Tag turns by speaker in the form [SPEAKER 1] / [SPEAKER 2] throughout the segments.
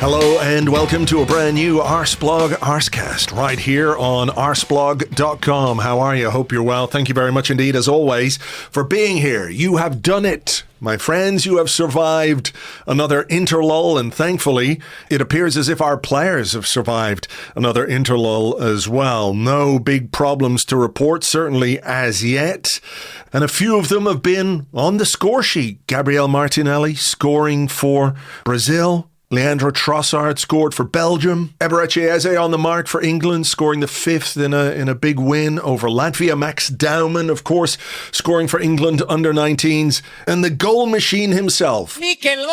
[SPEAKER 1] Hello and welcome to a brand new Arseblog Arsecast right here on arseblog.com. How are you? Hope you're well. Thank you very much indeed, as always, for being here. You have done it. My friends, you have survived another interlull, and thankfully, it appears as if our players have survived another interlull as well. No big problems to report, certainly as yet. And a few of them have been on the score sheet. Gabriel Martinelli scoring for Brazil. Leandro Trossard scored for Belgium. Eberechi Eze on the mark for England, scoring the fifth in a big win over Latvia. Max Daumann, of course, scoring for England under-19s. And the goal machine himself, Mikel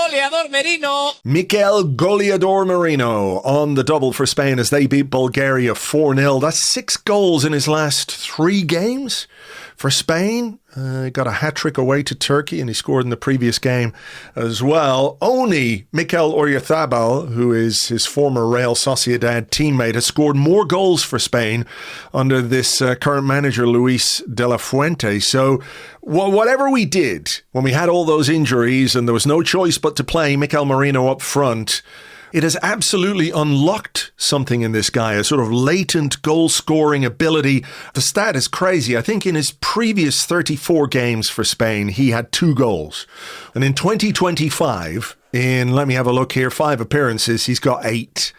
[SPEAKER 1] Goleador Merino, on the double for Spain as they beat Bulgaria 4-0. That's 6 goals in his last 3 games for Spain. He got a hat-trick away to Turkey, and he scored in the previous game as well. Only Mikel Oyarzabal, who is his former Real Sociedad teammate, has scored more goals for Spain under this current manager, Luis de la Fuente. So whatever we did when we had all those injuries and there was no choice but to play Mikel Merino up front, it has absolutely unlocked something in this guy, a sort of latent goal-scoring ability. The stat is crazy. I think in his previous 34 games for Spain, he had 2 goals. And in 2025, let me have a look here, 5 appearances, he's got 8,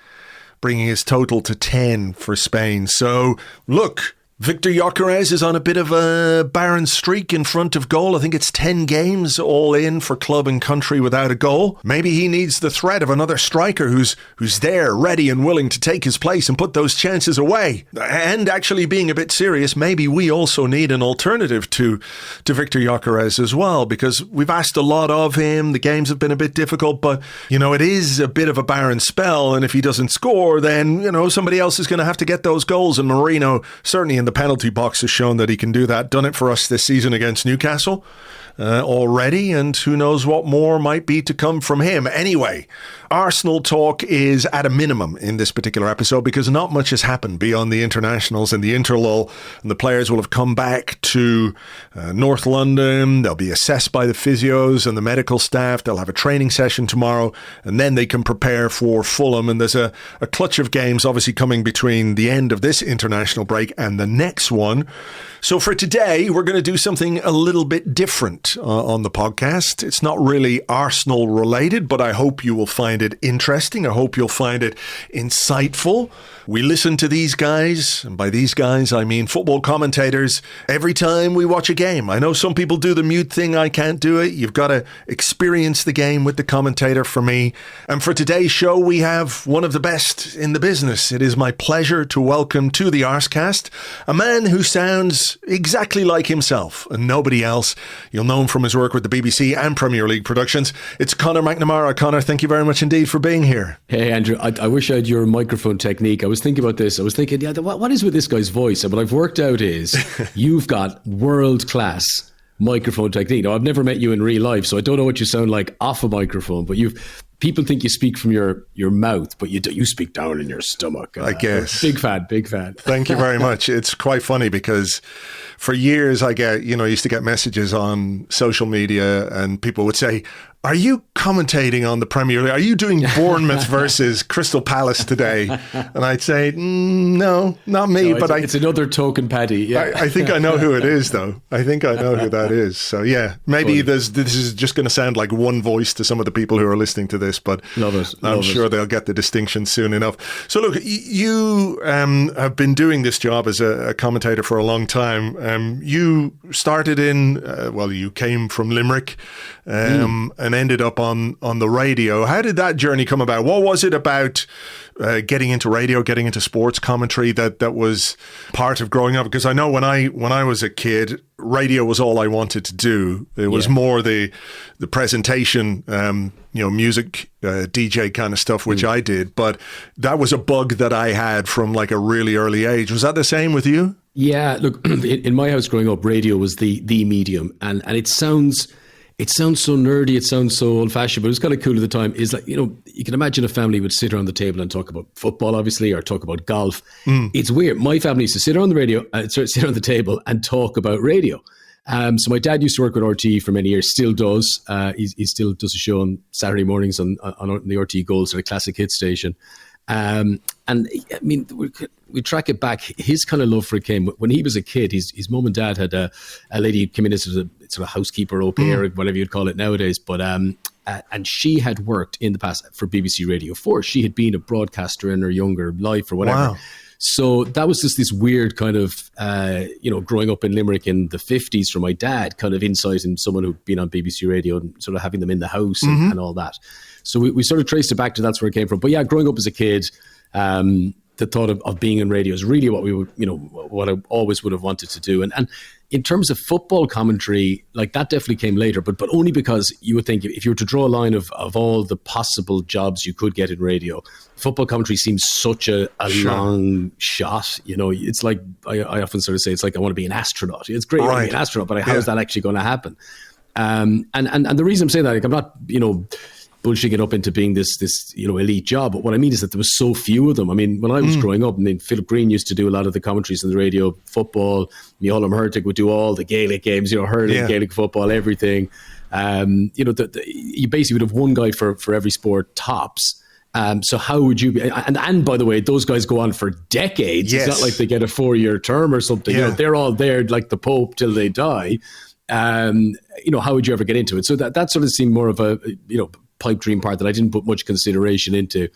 [SPEAKER 1] bringing his total to 10 for Spain. So, look, Victor Gyökeres is on a bit of a barren streak in front of goal. I think it's 10 games all in for club and country without a goal. Maybe he needs the threat of another striker who's there, ready and willing to take his place and put those chances away. And actually being a bit serious, maybe we also need an alternative to Victor Gyökeres as well, because we've asked a lot of him. The games have been a bit difficult, but, it is a bit of a barren spell. And if he doesn't score, then, somebody else is going to have to get those goals. And Mourinho, certainly in the penalty box, has shown that he can do that. Done it for us this season against Newcastle already, and who knows what more might be to come from him. Anyway, Arsenal talk is at a minimum in this particular episode because not much has happened beyond the internationals and the interlull, and the players will have come back to North London. They'll be assessed by the physios and the medical staff. They'll have a training session tomorrow, and then they can prepare for Fulham. And there's a clutch of games obviously coming between the end of this international break and the next one. So for today, we're going to do something a little bit different on the podcast. It's not really Arsenal related, but I hope you will find it interesting. I hope you'll find it insightful. We listen to these guys, and by these guys, I mean football commentators, every time we watch a game. I know some people do the mute thing. I can't do it. You've got to experience the game with the commentator for me. And for today's show, we have one of the best in the business. It is my pleasure to welcome to the Arsecast a man who sounds exactly like himself and nobody else. You'll know him from his work with the BBC and Premier League productions. It's Conor McNamara. Conor, thank you very much indeed for being here.
[SPEAKER 2] Hey, Andrew, I wish I had your microphone technique. I was thinking about this. I was thinking, what is with this guy's voice? And what I've worked out is you've got world-class microphone technique. Now, I've never met you in real life, so I don't know what you sound like off a microphone, but people think you speak from your mouth, but you speak down in your stomach.
[SPEAKER 1] I guess.
[SPEAKER 2] Big fan.
[SPEAKER 1] Thank you very much. It's quite funny because for years I used to get messages on social media and people would say, are you commentating on the Premier League? Are you doing Bournemouth versus Crystal Palace today? And I'd say, no, not me.
[SPEAKER 2] No, it's another token Paddy. Yeah.
[SPEAKER 1] I think I know who it is, though. I think I know who that is. So, yeah, maybe this is just going to sound like one voice to some of the people who are listening to this, but I'm sure they'll get the distinction soon enough. So, look, you have been doing this job as a commentator for a long time. You started you came from Limerick and ended up on the radio. How did that journey come about? What was it about getting into radio, getting into sports commentary that was part of growing up? Because I know when I was a kid, radio was all I wanted to do. It was more the presentation, music, DJ kind of stuff, which I did. But that was a bug that I had from like a really early age. Was that the same with you?
[SPEAKER 2] Yeah, look, in my house growing up, radio was the medium, and it sounds so nerdy, it sounds so old-fashioned, but it was kind of cool at the time. Is like, you can imagine a family would sit around the table and talk about football, obviously, or talk about golf. It's weird. My family used to sit around the table and talk about radio. So my dad used to work with RT for many years, still does. He still does a show on Saturday mornings on the RT Gold, sort of classic hit station. And I mean, we track it back. His kind of love for it came when he was a kid. His mum and dad had a lady come in as a sort of housekeeper, au pair, whatever you'd call it nowadays. But and she had worked in the past for BBC Radio 4. She had been a broadcaster in her younger life or whatever. Wow. So that was just this weird kind of, growing up in Limerick in the 50s for my dad, kind of insight in someone who'd been on BBC Radio and sort of having them in the house and all that. So we sort of traced it back to that's where it came from. But yeah, growing up as a kid, the thought of being in radio is really what we would, what I always would have wanted to do. And in terms of football commentary, like that definitely came later, but only because you would think if you were to draw a line of all the possible jobs you could get in radio, football commentary seems such a long shot. It's like, I often sort of say, it's like I want to be an astronaut. It's great to be an astronaut, but how is that actually going to happen? And the reason I'm saying that, like, I'm not, bullshitting it up into being this elite job. But what I mean is that there was so few of them. I mean, when I was growing up, Philip Green used to do a lot of the commentaries on the radio, football. Micheál Hurtig would do all the Gaelic games, hurling, Gaelic football, everything. You basically would have one guy for every sport tops. So how would you be? And by the way, those guys go on for decades. Yes. It's not like they get a 4-year term or something. Yeah. They're all there like the Pope till they die. How would you ever get into it? So that sort of seemed more of a, pipe dream part that I didn't put much consideration into.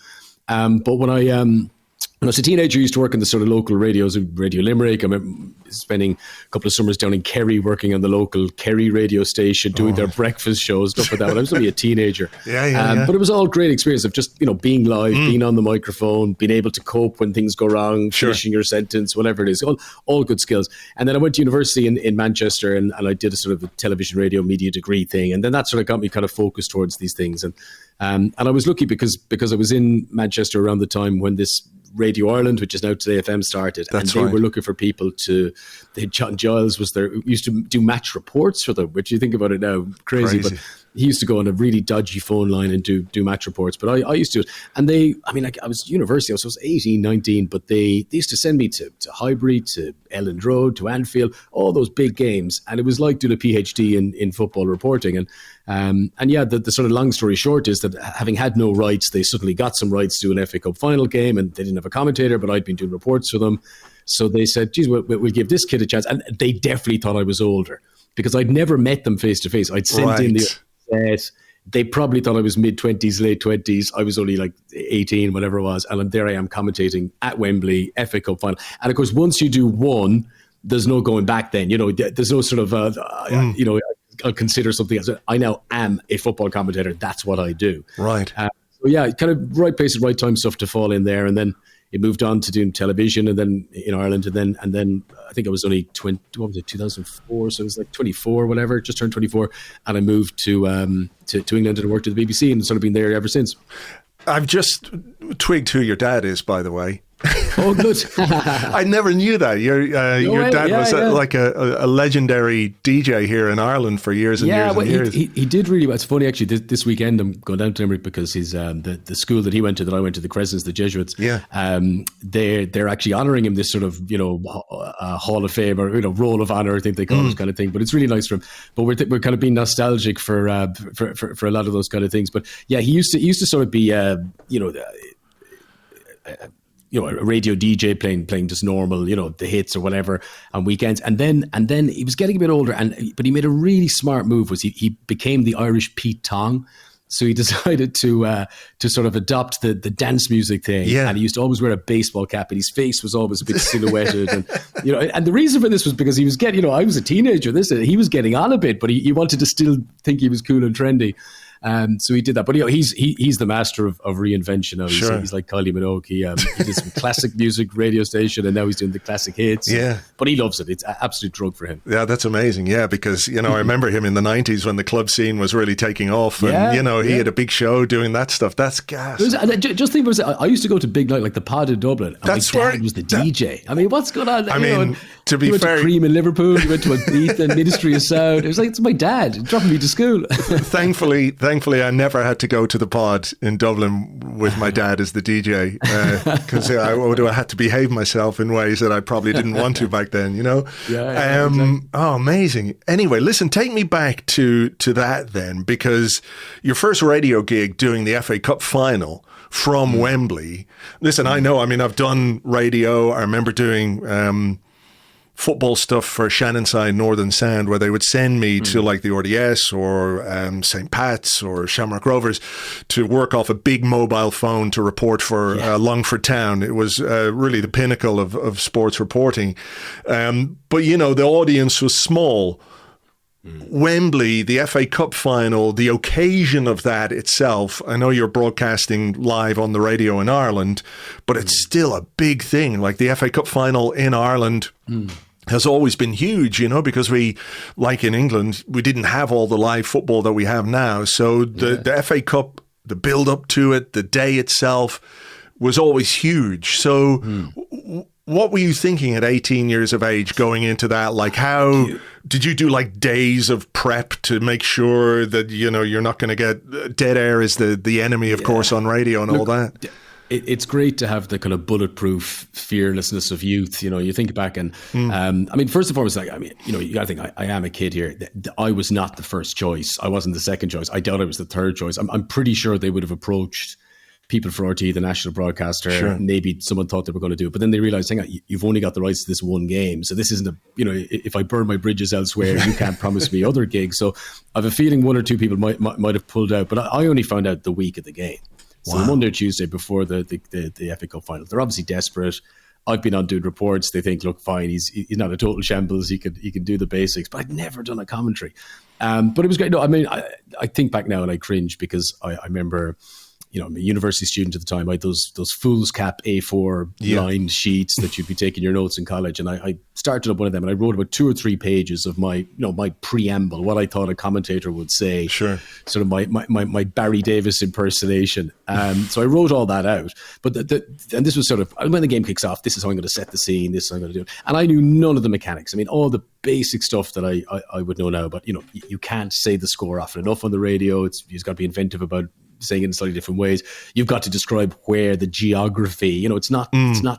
[SPEAKER 2] But when I was a teenager, I used to work in the sort of local radios, Radio Limerick. I remember spending a couple of summers down in Kerry working on the local Kerry radio station, doing their breakfast shows, stuff like that. When I was only a teenager. But it was all great experience of just, being live, being on the microphone, being able to cope when things go wrong, finishing your sentence, whatever it is, all good skills. And then I went to university in Manchester and I did a sort of a television radio media degree thing. And then that sort of got me kind of focused towards these things. And I was lucky because I was in Manchester around the time when this Radio Ireland, which is now Today FM, started. That's and they were looking for people John Giles was there, used to do match reports for them, which you think about it now, crazy. But he used to go on a really dodgy phone line and do match reports. But I used to do it. And I was university, so I was 18, 19, but they used to send me to Highbury, to Elland Road, to Anfield, all those big games. And it was like doing a PhD in football reporting. The sort of long story short is that having had no rights, they suddenly got some rights to an FA Cup final game and they didn't have a commentator, but I'd been doing reports for them. So they said, geez, we'll give this kid a chance. And they definitely thought I was older because I'd never met them face to face. I'd sent in the set. They probably thought I was mid-20s, late 20s. I was only like 18, whatever it was. And there I am commentating at Wembley, FA Cup final. And of course, once you do one, there's no going back then. There's no sort of, I'll consider something else. I now am a football commentator. That's what I do. Right. Kind of right place at right time stuff to fall in there. And then it moved on to doing television and then in Ireland. And then I think I was only 2004. So it was like 24, whatever, just turned 24. And I moved to England and worked at the BBC and sort of been there ever since.
[SPEAKER 1] I've just twigged who your dad is, by the way.
[SPEAKER 2] Oh, good.
[SPEAKER 1] I never knew that. Your dad was like a legendary DJ here in Ireland for years and years and years.
[SPEAKER 2] He did really well. It's funny, actually, this weekend I'm going down to Limerick because his the school that he went to, that I went to, the Crescents, the Jesuits, they're actually honouring him this sort of, Hall of Fame or, Roll of Honour, I think they call it, kind of thing. But it's really nice for him. But we're kind of being nostalgic for a lot of those kind of things. But yeah, he used to sort of be, a radio DJ playing just normal, the hits or whatever on weekends. And then he was getting a bit older, but he made a really smart move. Was he became the Irish Pete Tong. So he decided to sort of adopt the dance music thing. Yeah. And he used to always wear a baseball cap, and his face was always a bit silhouetted. And the reason for this was because he was getting, I was a teenager. He was getting on a bit, but he wanted to still think he was cool and trendy. So he did that, but he's the master of reinvention now. He's like Kylie Minogue. He did some classic music radio station, and now he's doing the classic hits. Yeah, but he loves it. It's an absolute drug for him.
[SPEAKER 1] Yeah, that's amazing. Yeah, because I remember him in the 90s when the club scene was really taking off, and he had a big show doing that stuff. That's gas.
[SPEAKER 2] Just think about it. I used to go to big night like the Pod in Dublin. And that's my dad was the DJ. I mean, what's going on?
[SPEAKER 1] To be fair,
[SPEAKER 2] to Cream in Liverpool. He went to Ibiza and Ministry of Sound. It was like, it's my dad dropping me to school.
[SPEAKER 1] Thankfully, thankfully, I never had to go to the pod in Dublin with my dad as the DJ because I had to behave myself in ways that I probably didn't want to back then,
[SPEAKER 2] Yeah, exactly.
[SPEAKER 1] Oh, amazing. Anyway, listen, take me back to that then, because your first radio gig doing the FA Cup final from Wembley. Listen, I know, I've done radio. I remember doing football stuff for Shannonside Northern Sound, where they would send me to like the RDS or St. Pat's or Shamrock Rovers to work off a big mobile phone to report for Longford Town. It was really the pinnacle of sports reporting. But, the audience was small. Wembley, the FA Cup final, the occasion of that itself, I know you're broadcasting live on the radio in Ireland, but it's still a big thing. Like the FA Cup final in Ireland has always been huge, because we, like in England, we didn't have all the live football that we have now. So the FA Cup, the build up to it, the day itself was always huge. So what were you thinking at 18 years of age going into that? Like, how did you do like days of prep to make sure that, you're not going to get dead air is the enemy, of course, on radio and all that?
[SPEAKER 2] It's great to have the kind of bulletproof fearlessness of youth. You think back and, first and foremost, you got to think, I am a kid here. I was not the first choice. I wasn't the second choice. I doubt I was the third choice. I'm pretty sure they would have approached people for RT, the national broadcaster.
[SPEAKER 1] Sure.
[SPEAKER 2] Maybe someone thought they were going to do it, but then they realized, hang on, you've only got the rights to this one game. So this isn't if I burn my bridges elsewhere, you can't promise me other gigs. So I have a feeling one or two people might have pulled out, but I only found out the week of the game. So Monday or Tuesday before the FA Cup final. They're obviously desperate. I've been on doing reports. They think, look, fine, he's not a total shambles. He can do the basics, but I'd never done a commentary. But it was great. No, I think back now and I cringe because I remember, I'm a university student at the time. I had those fool's cap A4 lined sheets that you'd be taking your notes in college. And I started up one of them and I wrote about 2 or 3 pages of my preamble, what I thought a commentator would say.
[SPEAKER 1] Sure.
[SPEAKER 2] Sort of my Barry Davis impersonation. So I wrote all that out. But and this was sort of, when the game kicks off, this is how I'm going to set the scene, this is how I'm going to do it. And I knew none of the mechanics. All the basic stuff that I would know now, but you can't say the score often enough on the radio. You've got to be inventive about saying it in slightly different ways. You've got to describe where the geography, it's not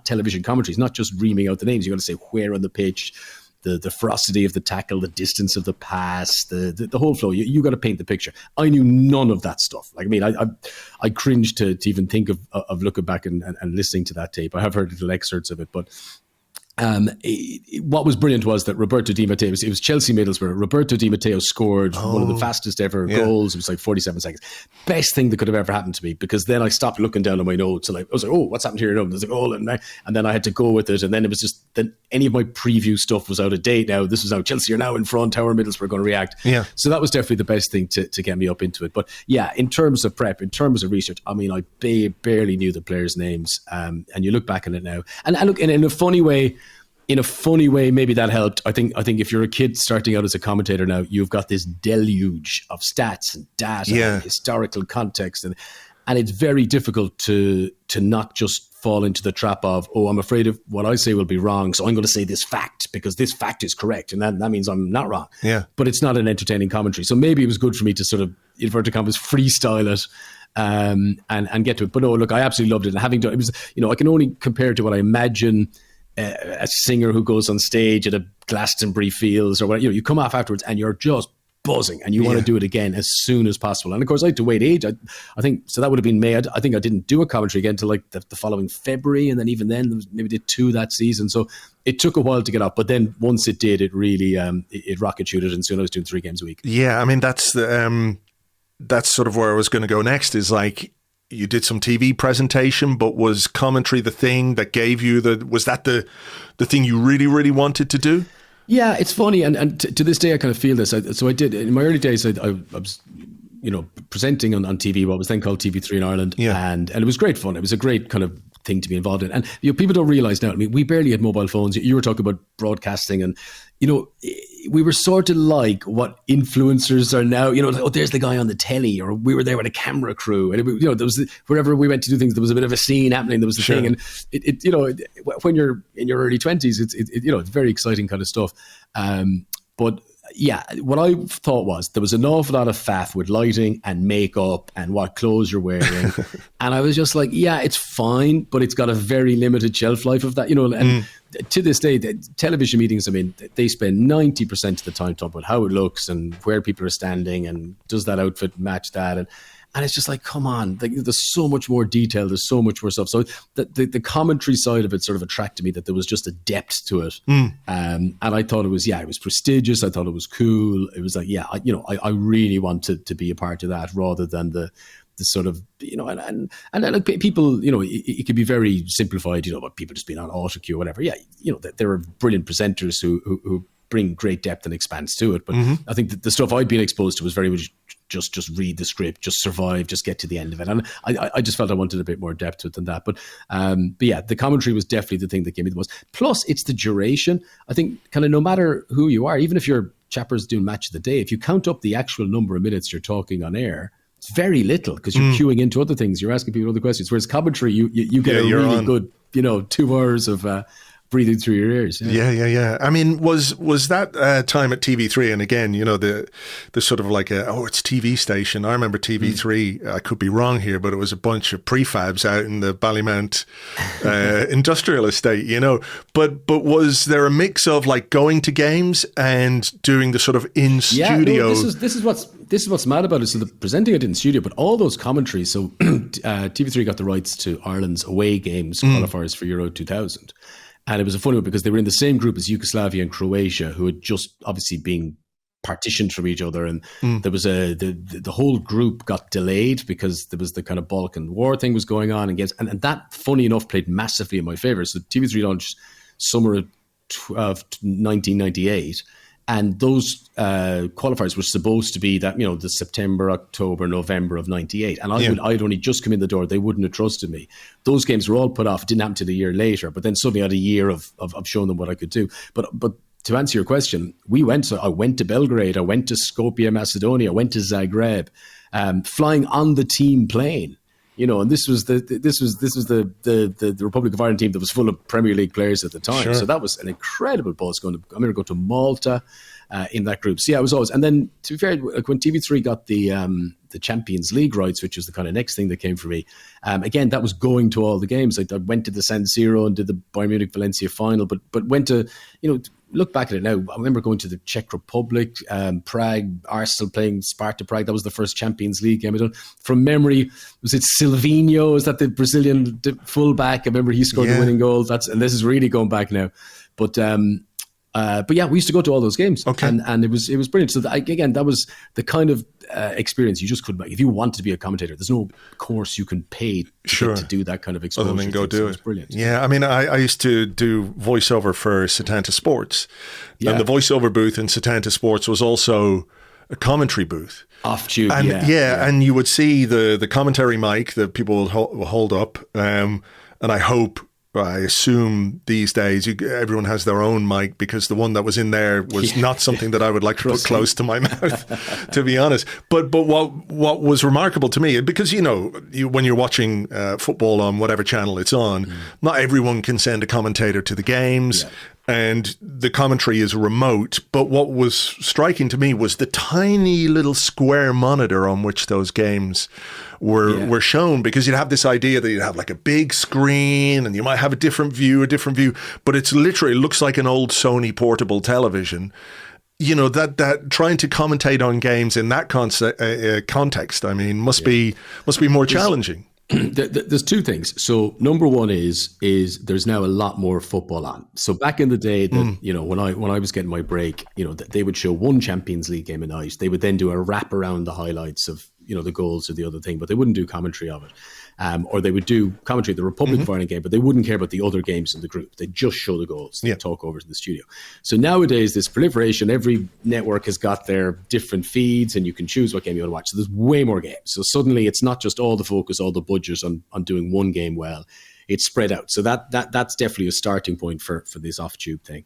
[SPEAKER 2] television commentary. It's not just reaming out the names. You've got to say where on the pitch, the ferocity of the tackle, the distance of the pass, the whole flow. You got to paint the picture. I knew none of that stuff. I cringe to even think of looking back and listening to that tape. I have heard little excerpts of it, but what was brilliant was that Roberto Di Matteo, it was Chelsea Middlesbrough. Roberto Di Matteo scored one of the fastest ever goals. It was like 47 seconds. Best thing that could have ever happened to me, because then I stopped looking down at my notes. And I was like, oh, what's happened here? And I was like, oh, and then I had to go with it. And then it was just, then any of my preview stuff was out of date now. This was how Chelsea are now in front. How are Middlesbrough going to react? Yeah. So that was definitely the best thing to get me up into it. But yeah, in terms of prep, in terms of research, I barely knew the players' names. And you look back on it now. And look, in a funny way, maybe that helped. I think if you're a kid starting out as a commentator now, you've got this deluge of stats and data and historical context, and it's very difficult to not just fall into the trap of, oh, I'm afraid of what I say will be wrong, so I'm going to say this fact because this fact is correct, and that means I'm not wrong. Yeah. But it's not an entertaining commentary, so maybe it was good for me to sort of, inverted commas, freestyle it. And get to it. But no, look, I absolutely loved it. And having done it, was, I can only compare it to what I imagine a singer who goes on stage at a Glastonbury Fields or whatever. You come off afterwards and you're just buzzing and you want to do it again as soon as possible. And of course, I had to wait age. I think, so that would have been May. I think I didn't do a commentary again until like the following February. And then even then, there was maybe did 2 that season. So it took a while to get up. But then once it did, it really, it rocket shooted. And soon I was doing 3 games a week. Yeah,
[SPEAKER 1] that's sort of where I was going to go next, is like, you did some TV presentation, but was commentary the thing that gave you was that the thing you really, really wanted to do?
[SPEAKER 2] Yeah, it's funny. And to this day, I kind of feel this. So I did, in my early days, I was, presenting on TV, what was then called TV3 in Ireland. Yeah. And it was great fun. It was a great kind of thing to be involved in. And people don't realize now, we barely had mobile phones. You were talking about broadcasting, and we were sort of like what influencers are now. Oh, there's the guy on the telly, or we were there with a camera crew, and there was wherever we went to do things, there was a bit of a scene happening. There was the thing, and when you're in your early 20s, it's very exciting kind of stuff. But yeah, what I thought was there was an awful lot of faff with lighting and makeup and what clothes you're wearing. And I was just like, yeah, it's fine, but it's got a very limited shelf life of that, you know. And to this day, the television meetings, I mean, they spend 90% of the time talking about how it looks and where people are standing and does that outfit match that. And it's just like, come on, there's so much more detail. There's so much more stuff. So the commentary side of it sort of attracted me, that there was just a depth to it. And I thought it was prestigious. I thought it was cool. It was like, I really wanted to be a part of that rather than the sort of, you know, and like people, you know, it could be very simplified, you know, about people just being on autocue or whatever. Yeah, you know, there are brilliant presenters who bring great depth and expanse to it. But I think the stuff I'd been exposed to was very much just read the script, just survive, just get to the end of it. And I just felt I wanted a bit more depth to it than that. But yeah, the commentary was definitely the thing that gave me the most. Plus, it's the duration. I think kind of no matter who you are, even if you're chappers doing match of the day, if you count up the actual number of minutes you're talking on air, it's very little because you're queuing into other things. You're asking people other questions. Whereas commentary, you get a really good, you know, 2 hours of breathing through your ears.
[SPEAKER 1] Yeah. I mean, was that time at TV3, and again, you know, the sort of like it's TV station. I remember TV3. I could be wrong here, but it was a bunch of prefabs out in the Ballymount industrial estate, you know. But was there a mix of like going to games and doing the sort of in studio?
[SPEAKER 2] No, this is what's mad about it. So presenting it in studio, but all those commentaries. So TV3 got the rights to Ireland's away games qualifiers for Euro 2000. And it was a funny one because they were in the same group as Yugoslavia and Croatia, who had just obviously been partitioned from each other. And there was the whole group got delayed because there was the kind of Balkan War thing was going on. And that, funny enough, played massively in my favour. So TV3 launched summer of 1998. And those qualifiers were supposed to be that, you know, the September, October, November of 98. And I'd only just come in the door. They wouldn't have trusted me. Those games were all put off. It didn't happen till a year later. But then suddenly I had a year of showing them what I could do. But to answer your question, I went to Belgrade. I went to Skopje, Macedonia. I went to Zagreb, flying on the team plane. You know, and this was the Republic of Ireland team that was full of Premier League players at the time. Sure. So that was an incredible buzz. I remember going to Malta in that group. So yeah, it was always. And then to be fair, like when TV3 got the Champions League rights, which was the kind of next thing that came for me. Again, that was going to all the games. I went to the San Siro and did the Bayern Munich Valencia final, but went to, you know, look back at it now. I remember going to the Czech Republic, Prague, Arsenal playing Sparta Prague. That was the first Champions League game I done. From memory, was it Silvinho? Is that the Brazilian fullback? I remember he scored the winning goal. And this is really going back now. But yeah, we used to go to all those games, and it was brilliant. So that was the kind of experience you just couldn't make. If you wanted to be a commentator, there's no course you can pay to do that kind of exposure.
[SPEAKER 1] Other than go do it.
[SPEAKER 2] It's brilliant.
[SPEAKER 1] Yeah, I mean, I used to do voiceover for Setanta Sports, and the voiceover booth in Setanta Sports was also a commentary booth.
[SPEAKER 2] Off tube,
[SPEAKER 1] and you would see the commentary mic that people will hold up, and I assume these days everyone has their own mic, because the one that was in there was not something that I would like to put close to my mouth, to be honest. But what was remarkable to me, because, you know, when you're watching football on whatever channel it's on, not everyone can send a commentator to the games. Yeah. And the commentary is remote. But what was striking to me was the tiny little square monitor on which those games were shown, because you'd have this idea that you'd have like a big screen and you might have a different view, but it's literally looks like an old Sony portable television. You know, that trying to commentate on games in that context, I mean, must be more challenging.
[SPEAKER 2] There's two things. So number one is there's now a lot more football on. So back in the day, that you know, when I was getting my break, you know, they would show one Champions League game a night. They would then do a wrap around the highlights of, you know, the goals or the other thing, but they wouldn't do commentary of it. Or they would do commentary of the Republic of Ireland game, but they wouldn't care about the other games in the group. They'd just show the goals. They'd talk over to the studio. So nowadays, this proliferation, every network has got their different feeds and you can choose what game you want to watch. So there's way more games. So suddenly it's not just all the focus, all the budget on doing one game well. It's spread out. So that's definitely a starting point for this off-tube thing.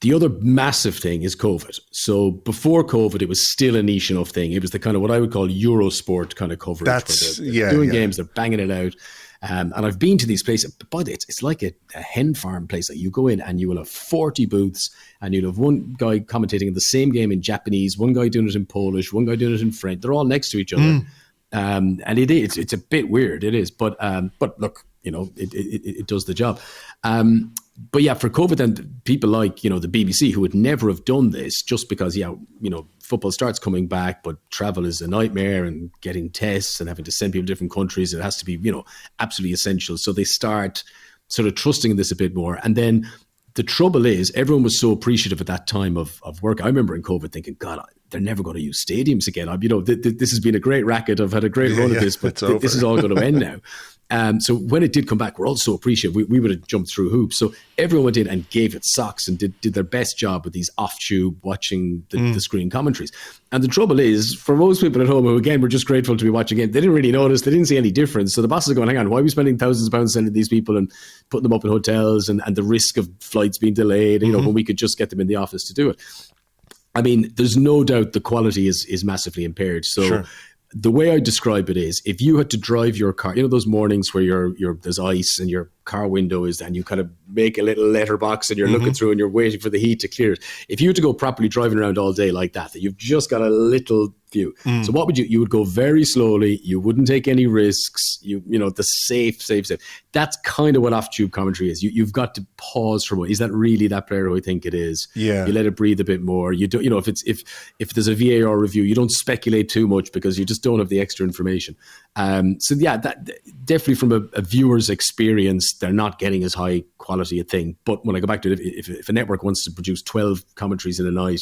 [SPEAKER 2] The other massive thing is COVID. So before COVID, it was still a niche enough thing. It was the kind of what I would call Eurosport kind of coverage.
[SPEAKER 1] That's,
[SPEAKER 2] they're doing games, they're banging it out. And I've been to these places, but it's like a hen farm place. Like you go in and you will have 40 booths, and you'll have one guy commentating in the same game in Japanese, one guy doing it in Polish, one guy doing it in French. They're all next to each other. And it's a bit weird. It is. But look, it does the job. But yeah, for COVID, then people like, the BBC, who would never have done this just because, football starts coming back, but travel is a nightmare and getting tests and having to send people to different countries. It has to be, absolutely essential. So they start sort of trusting in this a bit more. And then the trouble is everyone was so appreciative at that time of work. I remember in COVID thinking, God, they're never going to use stadiums again. This has been a great racket. I've had a great run at this, but this is all going to end now. So when it did come back, we're all so appreciative. We would have jumped through hoops. So everyone went in and gave it socks and did their best job with these off-tube watching the screen commentaries. And the trouble is, for most people at home who, again, were just grateful to be watching it, they didn't really notice. They didn't see any difference. So the bosses are going, hang on, why are we spending thousands of pounds sending these people and putting them up in hotels and the risk of flights being delayed, when we could just get them in the office to do it? I mean, there's no doubt the quality is massively impaired. So sure. The way I describe it is, if you had to drive your car, those mornings where there's ice and your car window is, and you kind of make a little letterbox and you're looking through and you're waiting for the heat to clear it. If you had to go properly driving around all day like that you've just got a little view. So what would you would go very slowly. You wouldn't take any risks. The safe. That's kind of what off-tube commentary is. You've got to pause for is that really that player who I think it is? Yeah. You let it breathe a bit more. You don't, if there's a VAR review, you don't speculate too much because you just don't have the extra information. So yeah, that definitely from a viewer's experience, they're not getting as high quality a thing. But when I go back to it, if a network wants to produce 12 commentaries in a night,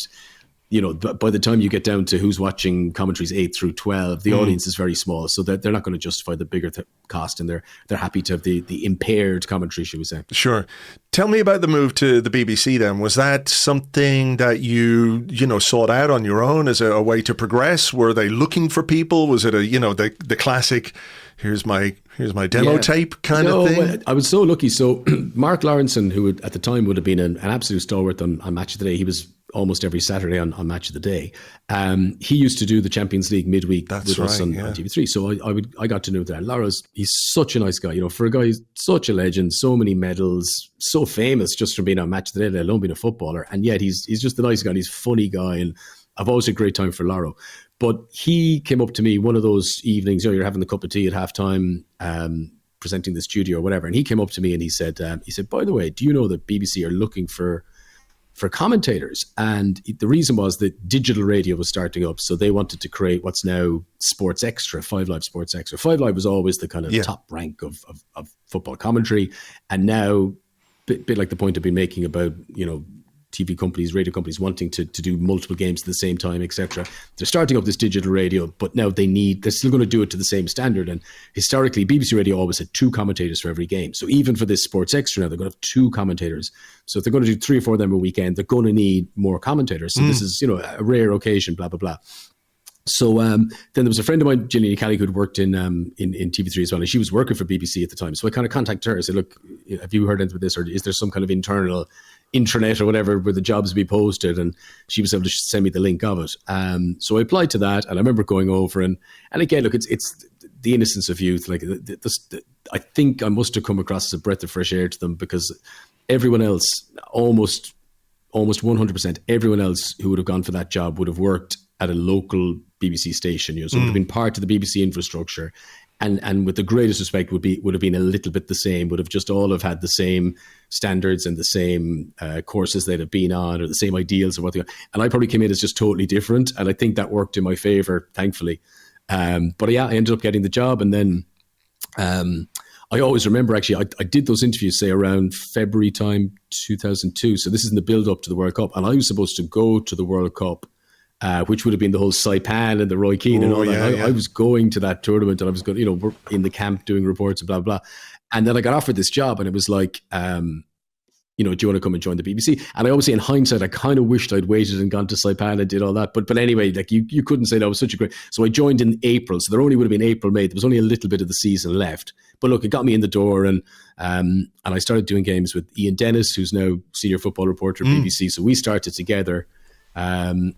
[SPEAKER 2] by the time you get down to who's watching commentaries 8 through 12, the audience is very small. So they're not going to justify the bigger cost, and they're happy to have the impaired commentary, should we say.
[SPEAKER 1] Sure. Tell me about the move to the BBC then. Was that something that you sought out on your own as a way to progress? Were they looking for people? Was it the classic, here's my demo tape kind of thing?
[SPEAKER 2] Well, I was so lucky. So Mark Lawrenson, who at the time would have been an absolute stalwart on Match of the Day, he was almost every Saturday on Match of the Day. He used to do the Champions League midweek with us on TV3. So I got to know that. He's such a nice guy. For a guy who's such a legend, so many medals, so famous just from being on Match of the Day, let alone being a footballer. And yet he's just a nice guy. He's a funny guy. And I've always had a great time for Laro. But he came up to me one of those evenings, you're having the cup of tea at halftime, presenting the studio or whatever. And he came up to me and he said, by the way, do you know that BBC are looking for commentators? And the reason was that digital radio was starting up. So they wanted to create what's now Sports Extra, 5 Live Sports Extra. 5 Live was always the kind of top rank of football commentary. And now, bit like the point I've been making about, TV companies, radio companies wanting to do multiple games at the same time, etc. They're starting up this digital radio, but now they're still going to do it to the same standard. And historically, BBC Radio always had 2 commentators for every game. So even for this Sports Extra now, they're going to have 2 commentators. So if they're going to do 3 or 4 of them a weekend, they're going to need more commentators. So this is, a rare occasion, blah, blah, blah. So then there was a friend of mine, Gillian Kelly, who'd worked in TV3 as well, and she was working for BBC at the time. So I kind of contacted her. I said, look, have you heard anything about this, or is there some kind of internal intranet or whatever where the jobs be posted? And she was able to send me the link of it. So I applied to that, and I remember going over and again, look, it's the innocence of youth. Like I think I must have come across as a breath of fresh air to them, because everyone else, almost 100%, everyone else who would have gone for that job would have worked at a local BBC station, so it would have been part of the BBC infrastructure, and with the greatest respect would have been a little bit the same, would have just all have had the same standards and the same courses they'd have been on, or the same ideals of what they got. And I probably came in as just totally different, and I think that worked in my favor, thankfully. But yeah, I ended up getting the job, and then I always remember, actually, I did those interviews, say, around February time 2002. So this is in the build-up to the World Cup, and I was supposed to go to the World Cup, which would have been the whole Saipan and the Roy Keane and all that. I was going to that tournament, and I was going, we're in the camp doing reports and blah, blah. And then I got offered this job, and it was like, do you want to come and join the BBC? And I obviously, in hindsight, I kind of wished I'd waited and gone to Saipan and did all that. But anyway, like you couldn't say that was such a great. So I joined in April. So there only would have been April, May. There was only a little bit of the season left. But look, it got me in the door, and I started doing games with Ian Dennis, who's now senior football reporter at BBC. So we started together, and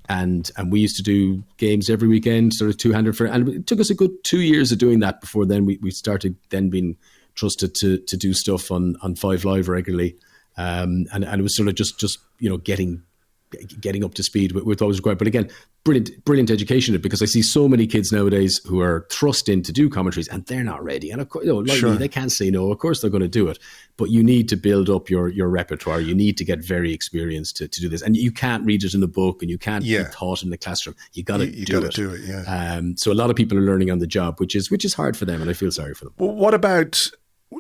[SPEAKER 2] we used to do games every weekend, sort of two-handed. And it took us a good 2 years of doing that before then we started then being trusted to do stuff on 5 Live regularly. And it was sort of just getting up to speed with what was required. But again, brilliant education, because I see so many kids nowadays who are thrust in to do commentaries and they're not ready. And of course, like me, they can't say no. Of course they're going to do it. But you need to build up your repertoire. You need to get very experienced to do this. And you can't read it in a book, and you can't be taught in the classroom. You got to do it. Yeah. So a lot of people are learning on the job, which is hard for them, and I feel sorry for them.
[SPEAKER 1] Well, what about,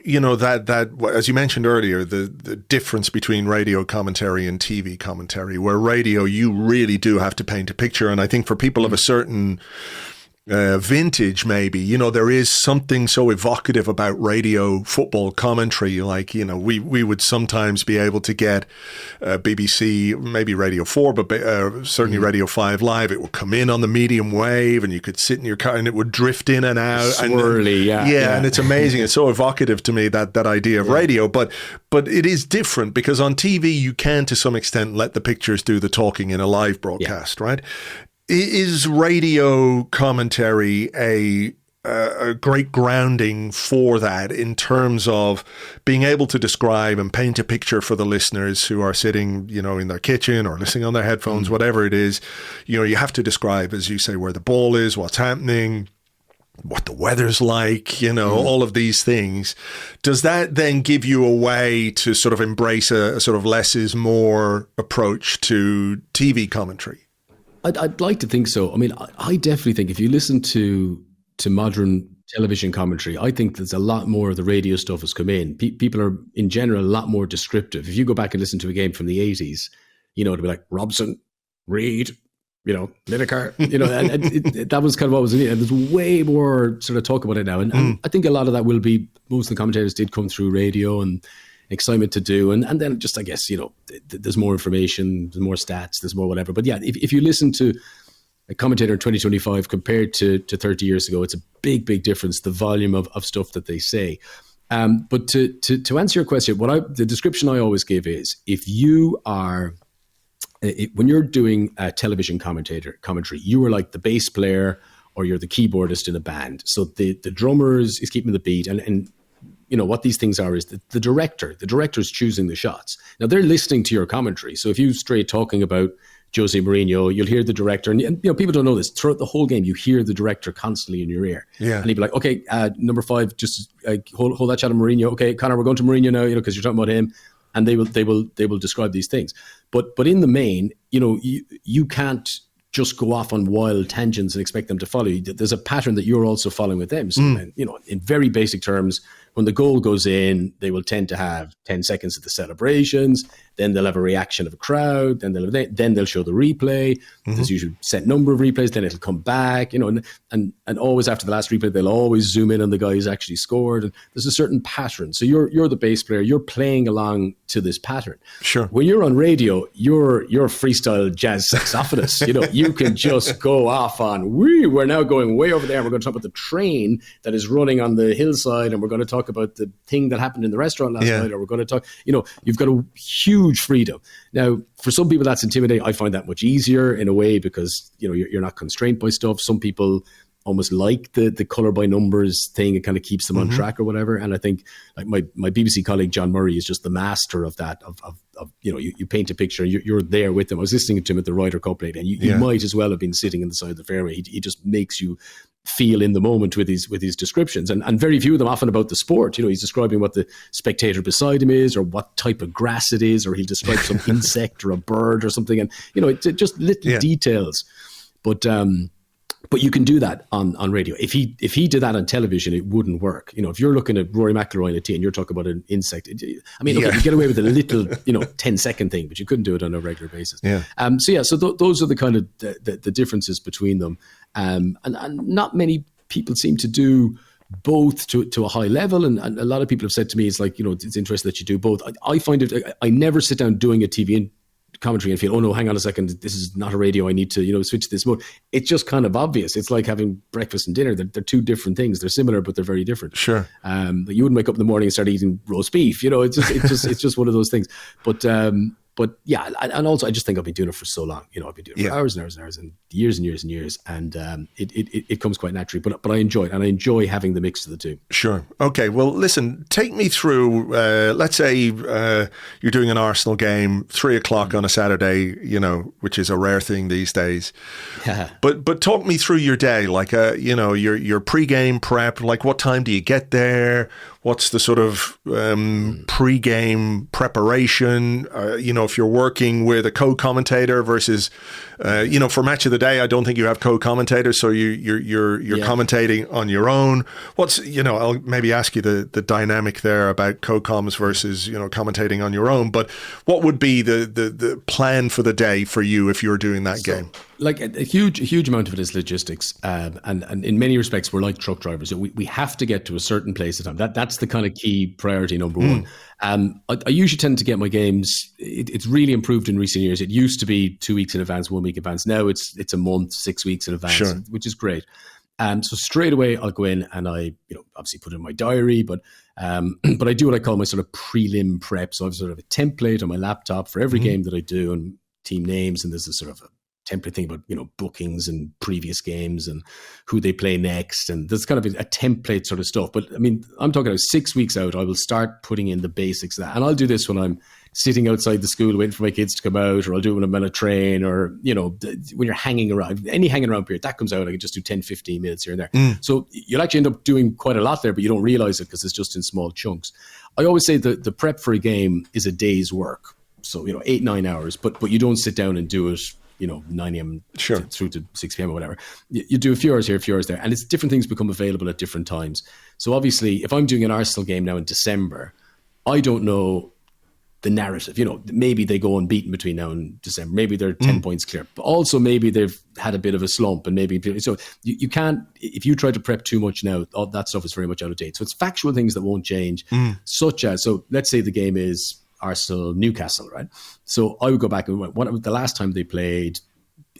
[SPEAKER 1] that as you mentioned earlier, the difference between radio commentary and TV commentary, where radio, you really do have to paint a picture. And I think for people of a certain vintage, maybe, there is something so evocative about radio football commentary. Like, we would sometimes be able to get BBC, maybe Radio 4, but certainly Radio 5 Live. It would come in on the medium wave, and you could sit in your car and it would drift in and out.
[SPEAKER 2] Swirly,
[SPEAKER 1] yeah. And it's amazing. It's so evocative to me, that idea of radio. But it is different, because on TV, you can, to some extent, let the pictures do the talking in a live broadcast, right? Is radio commentary a great grounding for that, in terms of being able to describe and paint a picture for the listeners who are sitting, in their kitchen or listening on their headphones, whatever it is? You have to describe, as you say, where the ball is, what's happening, what the weather's like, all of these things. Does that then give you a way to sort of embrace a sort of less is more approach to TV commentary?
[SPEAKER 2] I'd like to think so. I mean, I definitely think if you listen to modern television commentary, I think there's a lot more of the radio stuff has come in. People are, in general, a lot more descriptive. If you go back and listen to a game from the 80s, it'll be like Robson, Reid, Lineker, and that was kind of what was in it. And there's way more sort of talk about it now. And I think a lot of that will be, most of the commentators did come through radio and excitement to do, and then just, I guess, there's more information, there's more stats, there's more whatever. But yeah, if you listen to a commentator in 2025 compared to 30 years ago, it's a big difference, the volume of stuff that they say. But to answer your question, the description I always give is, if you are, when you're doing a television commentary, you are like the bass player, or you're the keyboardist in a band. So the drummer is keeping the beat, and what these things are is the director. The director's choosing the shots. Now, they're listening to your commentary. So if you straight talking about Jose Mourinho, you'll hear the director. And people don't know this. Throughout the whole game, you hear the director constantly in your ear. Yeah. And he'd be like, okay, number 5, just hold that shot of Mourinho. Okay, Conor, we're going to Mourinho now, because you're talking about him. And they will describe these things. But in the main, you can't just go off on wild tangents and expect them to follow you. There's a pattern that you're also following with them. So, in very basic terms, when the goal goes in, they will tend to have 10 seconds of the celebrations. Then they'll have a reaction of a crowd. Then they'll show the replay. There's usually a set number of replays. Then it'll come back, and always after the last replay, they'll always zoom in on the guy who's actually scored. And there's a certain pattern. So you're the bass player. You're playing along to this pattern.
[SPEAKER 1] Sure.
[SPEAKER 2] When you're on radio, you're freestyle jazz saxophonist. You can just go off on, we're now going way over there. And we're going to talk about the train that is running on the hillside, and we're going to talk about the thing that happened in the restaurant last night, or we're going to talk, you've got a huge freedom. Now, for some people that's intimidating. I find that much easier in a way, because, you're not constrained by stuff. Some people almost like the color by numbers thing. It kind of keeps them on track or whatever. And I think, like, my BBC colleague, John Murray, is just the master of that, of you paint a picture, you're there with them. I was listening to him at the Ryder Cup late, and you might as well have been sitting in the side of the fairway. He just makes you feel in the moment with his descriptions, and very few of them often about the sport. He's describing what the spectator beside him is, or what type of grass it is, or he'll describe some insect or a bird or something, and it's just little details. But you can do that on radio. If he did that on television, it wouldn't work. If you're looking at Rory McIlroy in a tee and you're talking about an insect, you get away with a little 10-second thing, but you couldn't do it on a regular basis. So those are the kind of the differences between them. And not many people seem to do both to a high level. And a lot of people have said to me, it's like, it's interesting that you do both. I find it, I never sit down doing a TV commentary and feel, oh no, hang on a second, this is not a radio, I need to, switch to this mode. It's just kind of obvious. It's like having breakfast and dinner. They're two different things. They're similar, but they're very different.
[SPEAKER 1] Sure.
[SPEAKER 2] You wouldn't wake up in the morning and start eating roast beef. It's just one of those things. But yeah, and also I just think I've been doing it for so long. I've been doing it for hours and hours and hours and years and years and years, and it comes quite naturally. But I enjoy it, and I enjoy having the mix of the two.
[SPEAKER 1] Sure. Okay. Well, listen. Take me through. Let's say you're doing an Arsenal game, 3:00 on a Saturday. Which is a rare thing these days. But talk me through your day, like your pre-game prep. Like, what time do you get there? What's the sort of pre-game preparation? If you're working with a co-commentator versus, for Match of the Day, I don't think you have co-commentators, so you're commentating on your own. I'll maybe ask you the dynamic there about co-coms versus commentating on your own. But what would be the plan for the day for you if you're doing that game?
[SPEAKER 2] Like a huge amount of it is logistics, and in many respects we're like truck drivers. We have to get to a certain place at a time. That's the kind of key priority number one. I usually tend to get my games. It's really improved in recent years. It used to be 2 weeks in advance, 1 week in advance. Now it's a month, 6 weeks in advance,
[SPEAKER 1] sure,
[SPEAKER 2] which is great. So straight away I'll go in and I obviously put it in my diary, but I do what I call my sort of prelim prep. So I have sort of a template on my laptop for every game that I do, and team names, and there's a sort of a template thing about bookings and previous games and who they play next, and there's kind of a template sort of stuff. But I mean, I'm talking about 6 weeks out, I will start putting in the basics of that, and I'll do this when I'm sitting outside the school waiting for my kids to come out, or I'll do it when I'm on a train, or when you're hanging around, any hanging around period that comes out, I can just do 10-15 minutes here and there. So you'll actually end up doing quite a lot there, but you don't realize it because it's just in small chunks. I always say that the prep for a game is a day's work, so 8-9 hours, but you don't sit down and do it 9 a.m.
[SPEAKER 1] Sure.
[SPEAKER 2] through to 6 p.m. or whatever. You do a few hours here, a few hours there, and it's different things become available at different times. So obviously, if I'm doing an Arsenal game now in December, I don't know the narrative. Maybe they go unbeaten between now and December. Maybe they're 10 points clear. But also maybe they've had a bit of a slump, and so you can't, if you try to prep too much now, all that stuff is very much out of date. So it's factual things that won't change, such as, so let's say the game is Arsenal Newcastle, right? So I would go back and what was the last time they played,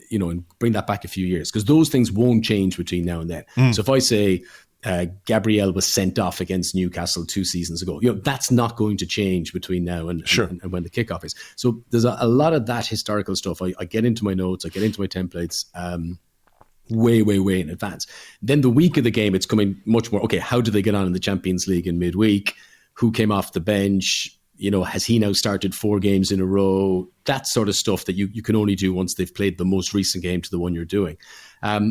[SPEAKER 2] and bring that back a few years, because those things won't change between now and then. So if I say Gabriel was sent off against Newcastle 2 seasons ago, that's not going to change between now and when the kickoff is. So there's a lot of that historical stuff. I get into my notes, I get into my templates way in advance. Then the week of the game, it's coming much more, okay, how do they get on in the Champions League in midweek? Who came off the bench? Has he now started 4 games in a row? That sort of stuff that you can only do once they've played the most recent game to the one you're doing.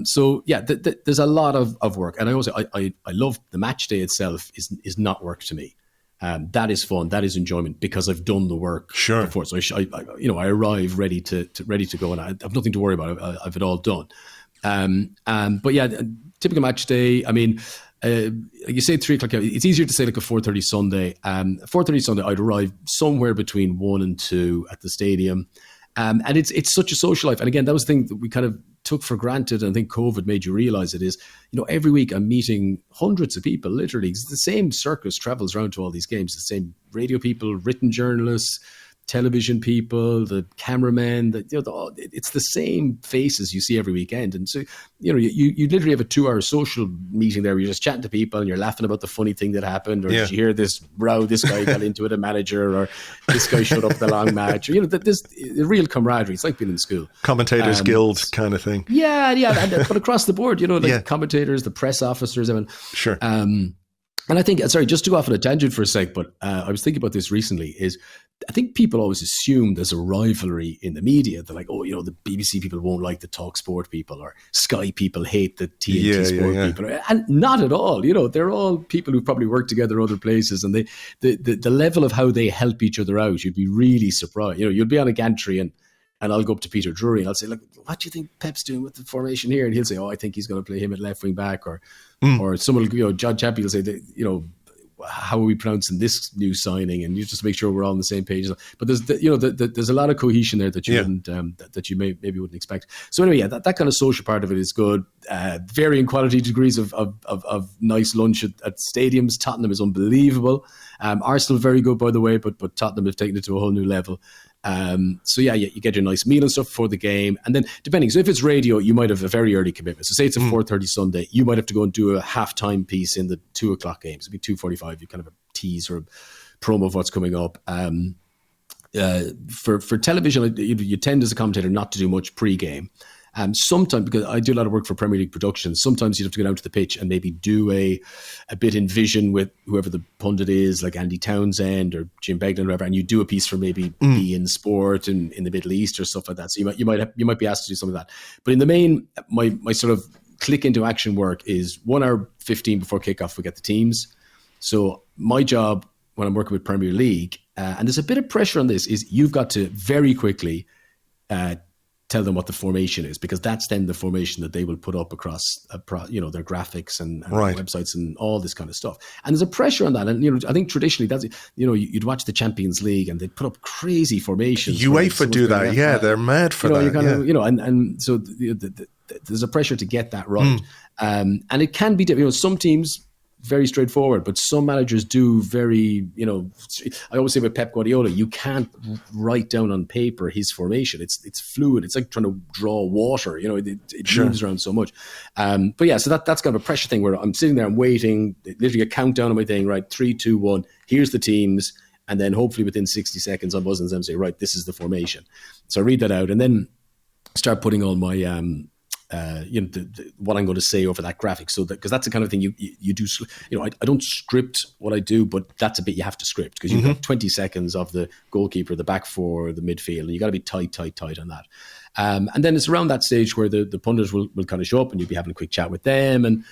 [SPEAKER 2] So yeah, there's a lot of work. And I also, I love the match day itself is not work to me. That is fun. That is enjoyment because I've done the work before. So I arrive ready to go, and I have nothing to worry about. I've it all done. But yeah, typical match day. I mean, you say 3:00. It's easier to say like a 4:30 Sunday. 4:30 Sunday, I'd arrive somewhere between 1 and 2 at the stadium, and it's such a social life. And again, that was the thing that we kind of took for granted, and I think COVID made you realize it is. Every week I'm meeting hundreds of people. Literally, it's the same circus travels around to all these games. The same radio people, written journalists, television people, the cameramen, it's the same faces you see every weekend. And so, you literally have a 2-hour social meeting there where you're just chatting to people and you're laughing about the funny thing that happened, or did you hear this row, this guy got into it, a manager, or this guy shut up the long match, or, there's a real camaraderie. It's like being in school.
[SPEAKER 1] Commentators Guild kind of thing.
[SPEAKER 2] Yeah. But across the board, commentators, the press officers,
[SPEAKER 1] Sure.
[SPEAKER 2] And I think, sorry, just to go off on a tangent for a sec, but I was thinking about this recently, is I think people always assume there's a rivalry in the media. They're like, the BBC people won't like the Talk Sport people, or Sky people hate the TNT Sport people. And not at all. They're all people who probably work together other places, and the level of how they help each other out, you'd be really surprised. You'll be on a gantry and I'll go up to Peter Drury and I'll say, look, what do you think Pep's doing with the formation here? And he'll say, I think he's going to play him at left wing back, or someone, John Chappie will say, how are we pronouncing this new signing? And you just make sure we're all on the same page. But there's a lot of cohesion there that you wouldn't, that you maybe wouldn't expect. So anyway, that kind of social part of it is good. Varying quality degrees of nice lunch at stadiums. Tottenham is unbelievable. Arsenal very good, by the way, but Tottenham have taken it to a whole new level. So you get your nice meal and stuff for the game, and then depending, so if it's radio, you might have a very early commitment. So say it's a 4:30 Sunday, you might have to go and do a halftime piece in the 2:00 games. It'd be 2:45. You kind of a tease or a promo of what's coming up. For television, you tend as a commentator not to do much pre-game. Sometimes, because I do a lot of work for Premier League productions, sometimes you'd have to go down to the pitch and maybe do a bit in vision with whoever the pundit is, like Andy Townsend or Jim Beglin or whoever, and you do a piece for maybe in sport and in the Middle East or stuff like that. So you might be asked to do some of that. But in the main, my sort of click into action work is 1 hour 15 before kickoff. We get the teams. So my job when I'm working with Premier League, and there's a bit of pressure on this, is you've got to very quickly tell them what the formation is, because that's then the formation that they will put up across, their graphics and
[SPEAKER 1] right.
[SPEAKER 2] websites and all this kind of stuff. And there's a pressure on that. And, I think traditionally that's, you'd watch the Champions League and they'd put up crazy formations.
[SPEAKER 1] UEFA do that. Yeah, they're mad for that.
[SPEAKER 2] And so there's a pressure to get that right. And it can be, some teams, very straightforward, but some managers do very, I always say with Pep Guardiola, you can't write down on paper his formation. It's fluid. It's like trying to draw water, it moves around so much. But yeah, so that's kind of a pressure thing where I'm sitting there, I'm waiting, literally a countdown on my thing, right? 3, 2, 1, here's the teams. And then hopefully within 60 seconds, I'm buzzing them and say, right, this is the formation. So I read that out and then start putting all my, what I'm going to say over that graphic. So because that's the kind of thing you do. I don't script what I do, but that's a bit you have to script, because you've got 20 seconds of the goalkeeper, the back four, the midfield, and you got to be tight on that. And then it's around that stage where the pundits will kind of show up and you'll be having a quick chat with them. And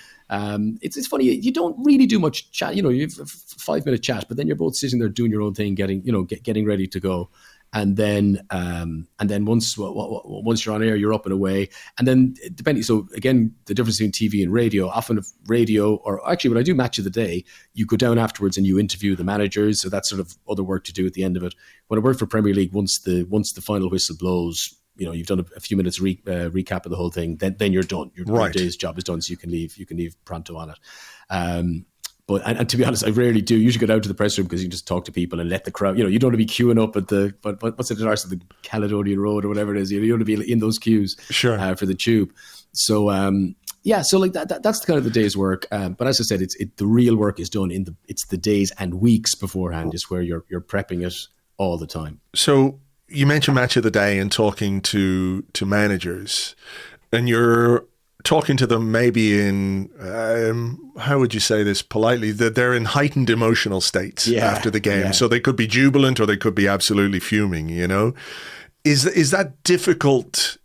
[SPEAKER 2] it's funny, you don't really do much chat. You have a 5-minute chat, but then you're both sitting there doing your own thing, getting ready to go. And then once you're on air, you're up and away. And then depending, so again, the difference between TV and radio, often if radio, or actually when I do Match of the Day, you go down afterwards and you interview the managers. So that's sort of other work to do at the end of it. When I work for Premier League, once the final whistle blows, you've done a few minutes recap of the whole thing, then you're done. Your day's job is done, so you can leave pronto on it. But to be honest, I rarely do. You usually go down to the press room because you can just talk to people and let the crowd. You don't want to be queuing up at what's it at Arsenal, the Caledonian Road or whatever it is. You don't want to be in those queues for the tube. So so like that's kind of the day's work. But as I said, the real work is done it's the days and weeks beforehand, is where you're prepping it all the time.
[SPEAKER 1] So you mentioned Match of the Day and talking to managers, and you're talking to them maybe in, how would you say this politely, that they're in heightened emotional states after the game. Yeah. So they could be jubilant or they could be absolutely fuming, Is that difficult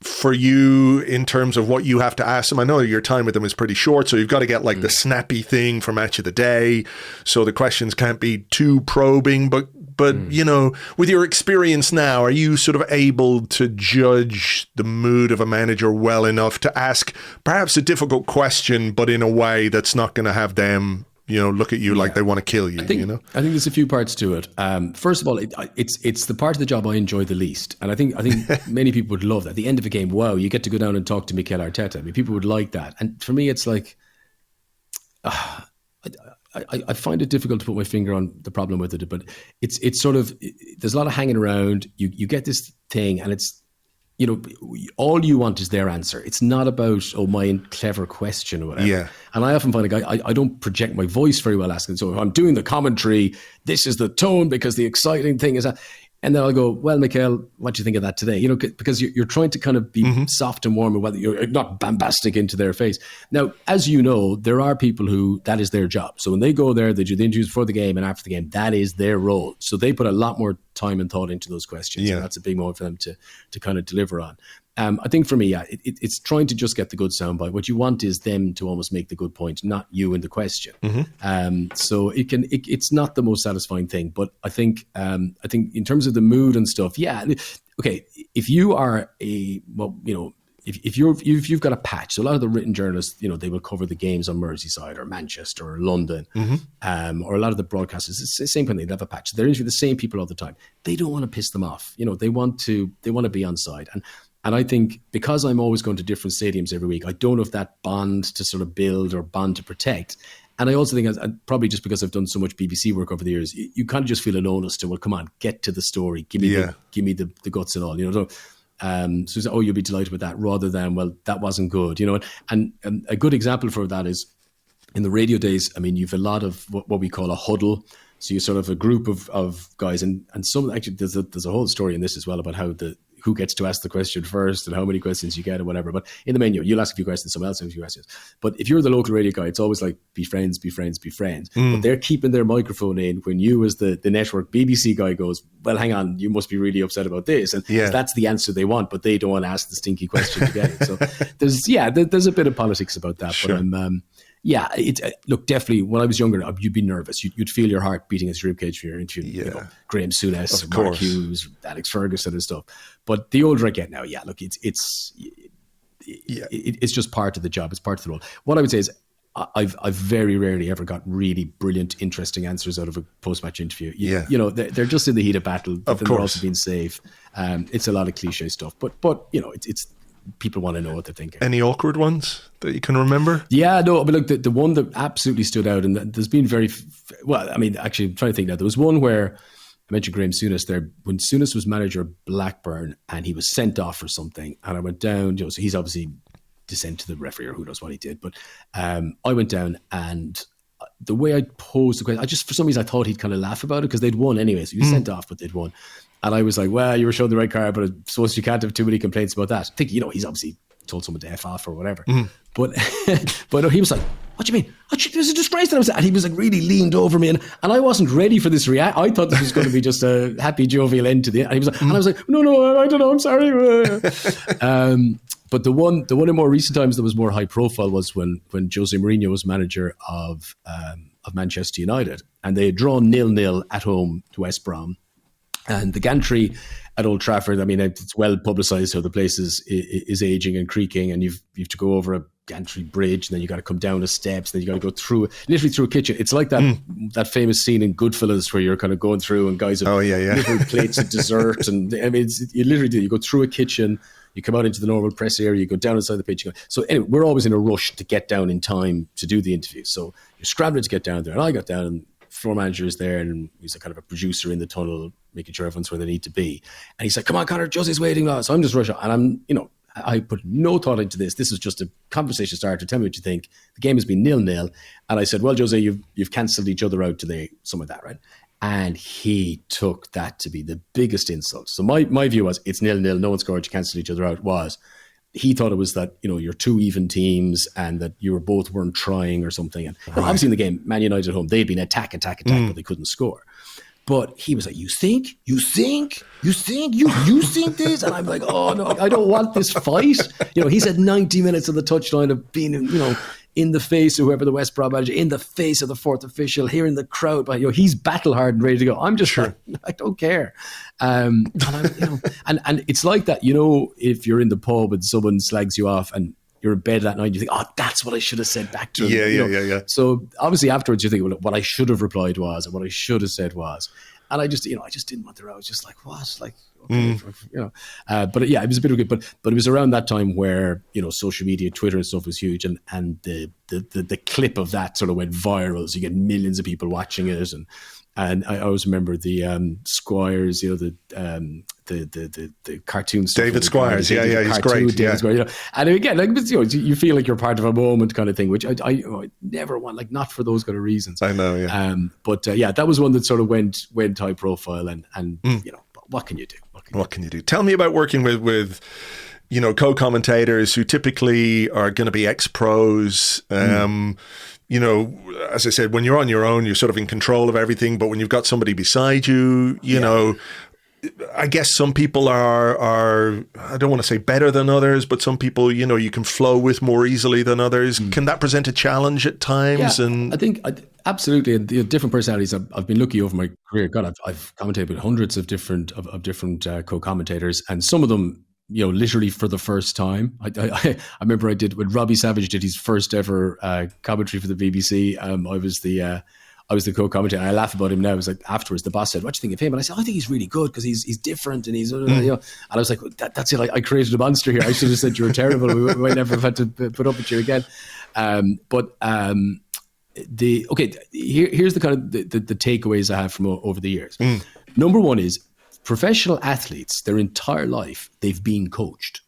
[SPEAKER 1] for you in terms of what you have to ask them? I know your time with them is pretty short, so you've got to get like the snappy thing for Match of the Day. So the questions can't be too probing, but with your experience now, are you sort of able to judge the mood of a manager well enough to ask perhaps a difficult question, but in a way that's not going to have them, look at you like they want to kill you? I think
[SPEAKER 2] there's a few parts to it. First of all, it's the part of the job I enjoy the least, and I think many people would love that. At the end of a game, wow, you get to go down and talk to Mikel Arteta. I mean, people would like that, and for me, it's like, I find it difficult to put my finger on the problem with it, but it's sort of, there's a lot of hanging around. You get this thing, and it's, all you want is their answer. It's not about, my clever question or whatever. Yeah. And I often find I don't project my voice very well asking. So if I'm doing the commentary, this is the tone because the exciting thing is that. And then I'll go, well, Mikel, what do you think of that today? Because you're trying to kind of be soft and warm, and whether you're not bombastic into their face. Now, as you know, there are people who that is their job. So when they go there, they do the interviews before the game and after the game. That is their role. So they put a lot more time and thought into those questions. Yeah. And that's a big moment for them to kind of deliver on. I think for me, it's trying to just get the good soundbite. What you want is them to almost make the good point, not you in the question. So it's not the most satisfying thing, but I think in terms of the mood and stuff, okay, if you are if you've got a patch, so a lot of the written journalists, they will cover the games on Merseyside or Manchester or London, or a lot of the broadcasters, it's the same kind of thing. They have a patch. They're interviewing the same people all the time. They don't want to piss them off. They want to be on side. And I think because I'm always going to different stadiums every week, I don't have that bond to sort of build or bond to protect. And I also think, probably just because I've done so much BBC work over the years, you kind of just feel an onus to, well, come on, get to the story, give me the guts and all. So you'll be delighted with that, rather than, well, that wasn't good. And a good example for that is in the radio days. I mean, you've a lot of what we call a huddle. So you sort of a group of guys, and some actually there's a whole story in this as well about how who gets to ask the question first and how many questions you get or whatever. But in the menu, you'll ask a few questions, someone else asks a few questions. But if you're the local radio guy, it's always like, be friends, be friends, be friends. But they're keeping their microphone in when you, as the network BBC guy, goes, well, hang on, you must be really upset about this. And that's the answer they want, but they don't want to ask the stinky question to get it. So there's a bit of politics about that.
[SPEAKER 1] Sure.
[SPEAKER 2] But look, definitely when I was younger, you'd be nervous. You'd feel your heart beating as your ribcage for your interview. Graham Souness, Mark Hughes, Alex Ferguson and stuff. But the older I get now, look, it's just part of the job. It's part of the role. What I would say is I've very rarely ever got really brilliant, interesting answers out of a post-match interview. They're just in the heat of battle. But they're also being safe. It's a lot of cliche stuff. But it's people want to know what they're thinking.
[SPEAKER 1] Any awkward ones that you can remember?
[SPEAKER 2] Yeah, no, but look, the one that absolutely stood out, and there's been actually, I'm trying to think now. There was one where I mentioned Graham Souness there, when Souness was manager of Blackburn and he was sent off for something, and I went down, so he's obviously sent to the referee or who knows what he did, but I went down, and the way I posed the question, for some reason I thought he'd kind of laugh about it because they'd won anyway, so he was sent off, but they'd won. And I was like, well, you were shown the red card, but I suppose you can't have too many complaints about that. I think, he's obviously told someone to F off or whatever. But no, he was like, what do you mean? There's a disgrace that I was at. And he was like really leaned over me. And I wasn't ready for this react. I thought this was going to be just a happy, jovial end to the end. And he was like, and I was like, no, I don't know. I'm sorry. But the one in more recent times that was more high profile was when Jose Mourinho was manager of Manchester United. And they had drawn 0-0 at home to West Brom. And the Gantry at Old Trafford, I mean, it's well publicised how the place is aging and creaking, and you have to go over a Gantry bridge, and then you got to come down the steps, then you got to go literally through a kitchen. It's like that famous scene in Goodfellas where you're kind of going through and guys have little plates of dessert, and I mean, you literally do. You go through a kitchen, you come out into the normal press area, you go down inside the pitch. So anyway, we're always in a rush to get down in time to do the interview. So you're scrambling to get down there, and I got down, and floor manager is there, and he's a kind of a producer in the tunnel, making sure everyone's where they need to be. And he's like, come on, Conor, Jose's waiting now. So I'm just rushing. And I put no thought into this. This is just a conversation starter. Tell me what you think. The game has been 0-0. And I said, well, Jose, you've cancelled each other out today. Some of that, right? And he took that to be the biggest insult. So my view was, it's 0-0. No one scored. You cancelled each other out. He thought it was that, you're two even teams and that you both weren't trying or something. And obviously in the game, Man United at home, they'd been attack, but they couldn't score. But he was like, you think this? And I'm like, oh no, I don't want this fight. He said 90 minutes on the touchline of being, in the face of whoever the West Brom manager, in the face of the fourth official, hearing the crowd, but he's battle hard and ready to go. I'm just like, I don't care. And it's like that, if you're in the pub and someone slags you off and you're in bed that night, you think, oh, that's what I should have said back to him. Yeah. So obviously afterwards you think, well, what I should have replied was, and what I should have said was, and I just didn't want to. I was just like, what? Like, okay, but yeah, it was a bit of a good, but it was around that time where, social media, Twitter and stuff was huge, and the clip of that sort of went viral. So you get millions of people watching it, and I always remember the Squires, the cartoon stuff.
[SPEAKER 1] David Squires, he's great.
[SPEAKER 2] David Squires, and again, like, you feel like you're part of a moment kind of thing, which I never want, like, not for those kind of reasons.
[SPEAKER 1] I know, yeah.
[SPEAKER 2] But that was one that sort of went high profile, and what can you do?
[SPEAKER 1] What can you do? Tell me about working with co-commentators who typically are going to be ex-pros. As I said, when you're on your own, you're sort of in control of everything. But when you've got somebody beside you, you know, I guess some people are, I don't want to say better than others, but some people, you can flow with more easily than others. Can that present a challenge at times?
[SPEAKER 2] Yeah,
[SPEAKER 1] and
[SPEAKER 2] I think absolutely. And different personalities. I've been lucky over my career. God, I've commentated with hundreds of different co-commentators, and some of them literally for the first time. I remember when Robbie Savage did his first ever commentary for the BBC. I was the co-commentator. And I laugh about him now. It was like afterwards, the boss said, "What do you think of him?" And I said, "I think he's really good because he's different and he's And I was like, "That's it. I created a monster here. I should have said you were terrible. We might never have had to put up with you again." Here's the kind of the takeaways I have from over the years. Number one is professional athletes. Their entire life they've been coached.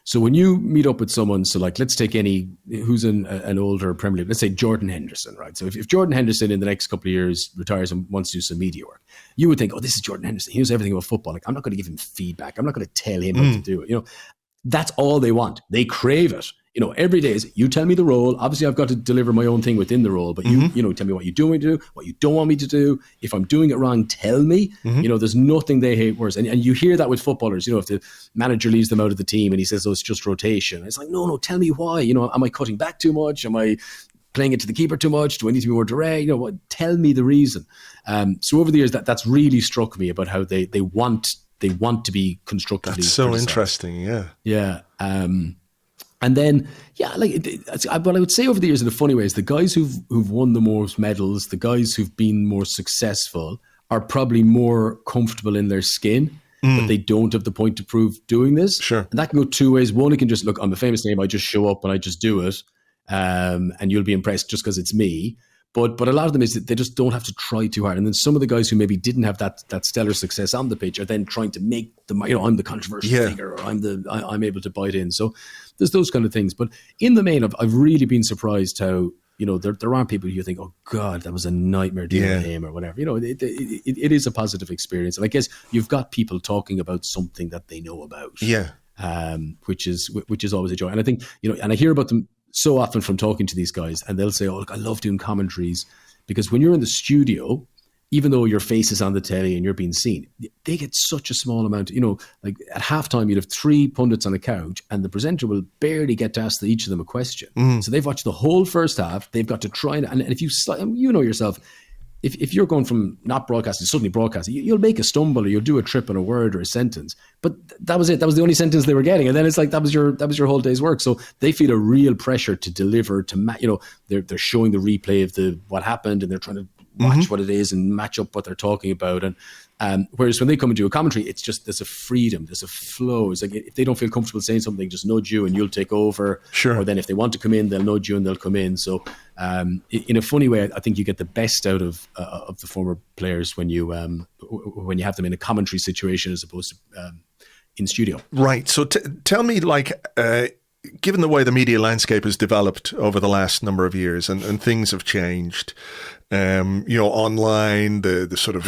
[SPEAKER 2] So when you meet up with someone, so like let's take who's an older Premier League, let's say Jordan Henderson, right? So if Jordan Henderson in the next couple of years retires and wants to do some media work, you would think, oh, this is Jordan Henderson. He knows everything about football. Like I'm not going to give him feedback. I'm not going to tell him what to do. That's all they want. They crave it. Every day is you tell me the role. Obviously, I've got to deliver my own thing within the role, but you tell me what you're doing to do, what you don't want me to do. If I'm doing it wrong, tell me. There's nothing they hate worse. And you hear that with footballers, if the manager leaves them out of the team and he says, oh, it's just rotation. It's like, no, tell me why. Am I cutting back too much? Am I playing it to the keeper too much? Do I need to be more direct? Tell me the reason. So over the years, that's really struck me about how they want to be constructively.
[SPEAKER 1] That's so
[SPEAKER 2] criticized.
[SPEAKER 1] interesting. Yeah.
[SPEAKER 2] Yeah. And then, what I would say over the years in a funny way is the guys who've won the most medals, the guys who've been more successful are probably more comfortable in their skin, but they don't have the point to prove doing this.
[SPEAKER 1] Sure. And
[SPEAKER 2] that can go two ways. One, it can just look, I'm a famous name, I just show up and I just do it, and you'll be impressed just because it's me. But a lot of them is that they just don't have to try too hard. And then some of the guys who maybe didn't have that stellar success on the pitch are then trying to make them, I'm the controversial figure, or I'm able to bite in. So there's those kind of things. But in the main, I've really been surprised how, there aren't people who you think, oh God, that was a nightmare dealing with him or whatever. It is a positive experience. And I guess you've got people talking about something that they know about.
[SPEAKER 1] Yeah.
[SPEAKER 2] Which is always a joy. And I think, and I hear about them so often from talking to these guys, and they'll say, oh, look, I love doing commentaries because when you're in the studio, even though your face is on the telly and you're being seen, they get such a small amount. Like at halftime, you'd have 3 pundits on a couch and the presenter will barely get to ask each of them a question. So they've watched the whole first half. They've got to try and if you yourself, if you're going from not broadcasting to suddenly broadcasting, you'll make a stumble or you'll do a trip on a word or a sentence. But that was it. That was the only sentence they were getting. And then it's like, that was your whole day's work. So they feel a real pressure to deliver, they're showing the replay of what happened and they're trying to watch what it is and match up what they're talking about. And whereas when they come and do a commentary, it's just, there's a freedom, there's a flow. It's like if they don't feel comfortable saying something, just nudge you and you'll take over. Sure. Or then if they want to come in, they'll nudge you and they'll come in. So in a funny way, I think you get the best out of the former players when you have them in a commentary situation as opposed to in studio.
[SPEAKER 1] Right. So tell me, given the way the media landscape has developed over the last number of years and things have changed, online, the sort of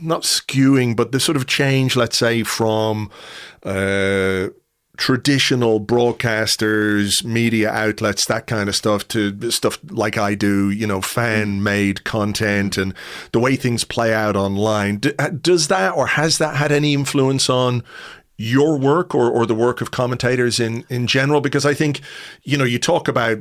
[SPEAKER 1] not skewing, but the sort of change, let's say, from traditional broadcasters, media outlets, that kind of stuff, to stuff like I do, fan-made content and the way things play out online. Does that, or has that had any influence on your work or the work of commentators in general? Because I think, you talk about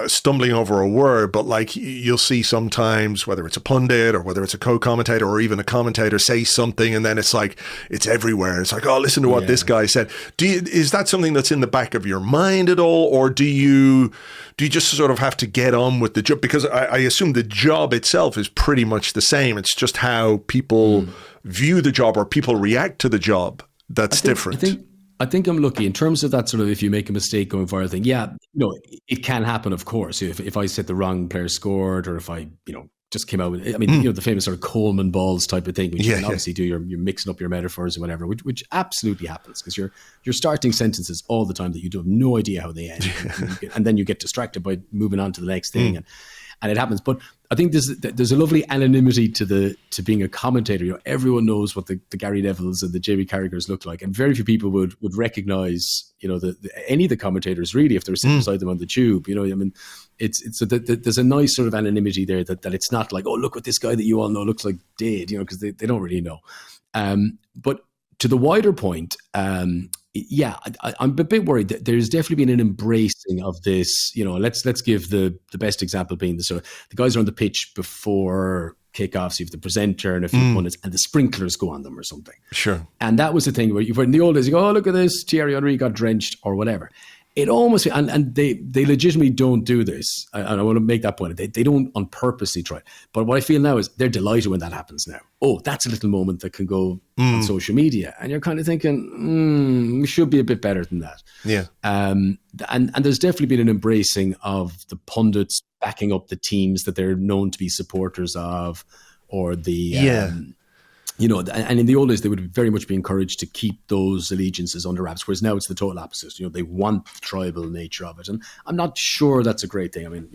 [SPEAKER 1] stumbling over a word, but you'll see sometimes, whether it's a pundit or whether it's a co-commentator or even a commentator, say something and then it's like, it's everywhere. It's like, oh, listen to what this guy said. Is that something that's in the back of your mind at all? Or do you just sort of have to get on with the job? Because I assume the job itself is pretty much the same. It's just how people view the job or people react to the job that's different.
[SPEAKER 2] I think I'm lucky in terms of that sort of, if you make a mistake going viral thing. Yeah, it can happen, of course. If I said the wrong player scored, or if I, just came out with, the famous sort of Coleman balls type of thing, which you can obviously do. You're mixing up your metaphors or whatever, which absolutely happens because you're starting sentences all the time that you have no idea how they end, and then you get distracted by moving on to the next thing, and it happens. But I think there's a lovely anonymity to being a commentator. Everyone knows what the Gary Nevilles and the Jamie Carragers look like, and very few people would recognize any of the commentators really if they're sitting beside them on the tube. There's a nice sort of anonymity there that it's not like, oh, look what this guy that you all know looks like did, because they don't really know. But to the wider point, I'm a bit worried that there's definitely been an embracing of this. Let's give the best example being the guys are on the pitch before kickoffs, you have the presenter and a few pundits, and the sprinklers go on them or something.
[SPEAKER 1] Sure.
[SPEAKER 2] And that was the thing where in the old days, you go, oh, look at this, Thierry Henry got drenched or whatever. It almost, and they legitimately don't do this. And I want to make that point. They don't on purposely try. But what I feel now is they're delighted when that happens now. Oh, that's a little moment that can go on social media. And you're kind of thinking, we should be a bit better than that.
[SPEAKER 1] Yeah.
[SPEAKER 2] And there's definitely been an embracing of the pundits backing up the teams that they're known to be supporters of, or and in the old days, they would very much be encouraged to keep those allegiances under wraps, whereas now it's the total opposite. They want the tribal nature of it. And I'm not sure that's a great thing. I mean,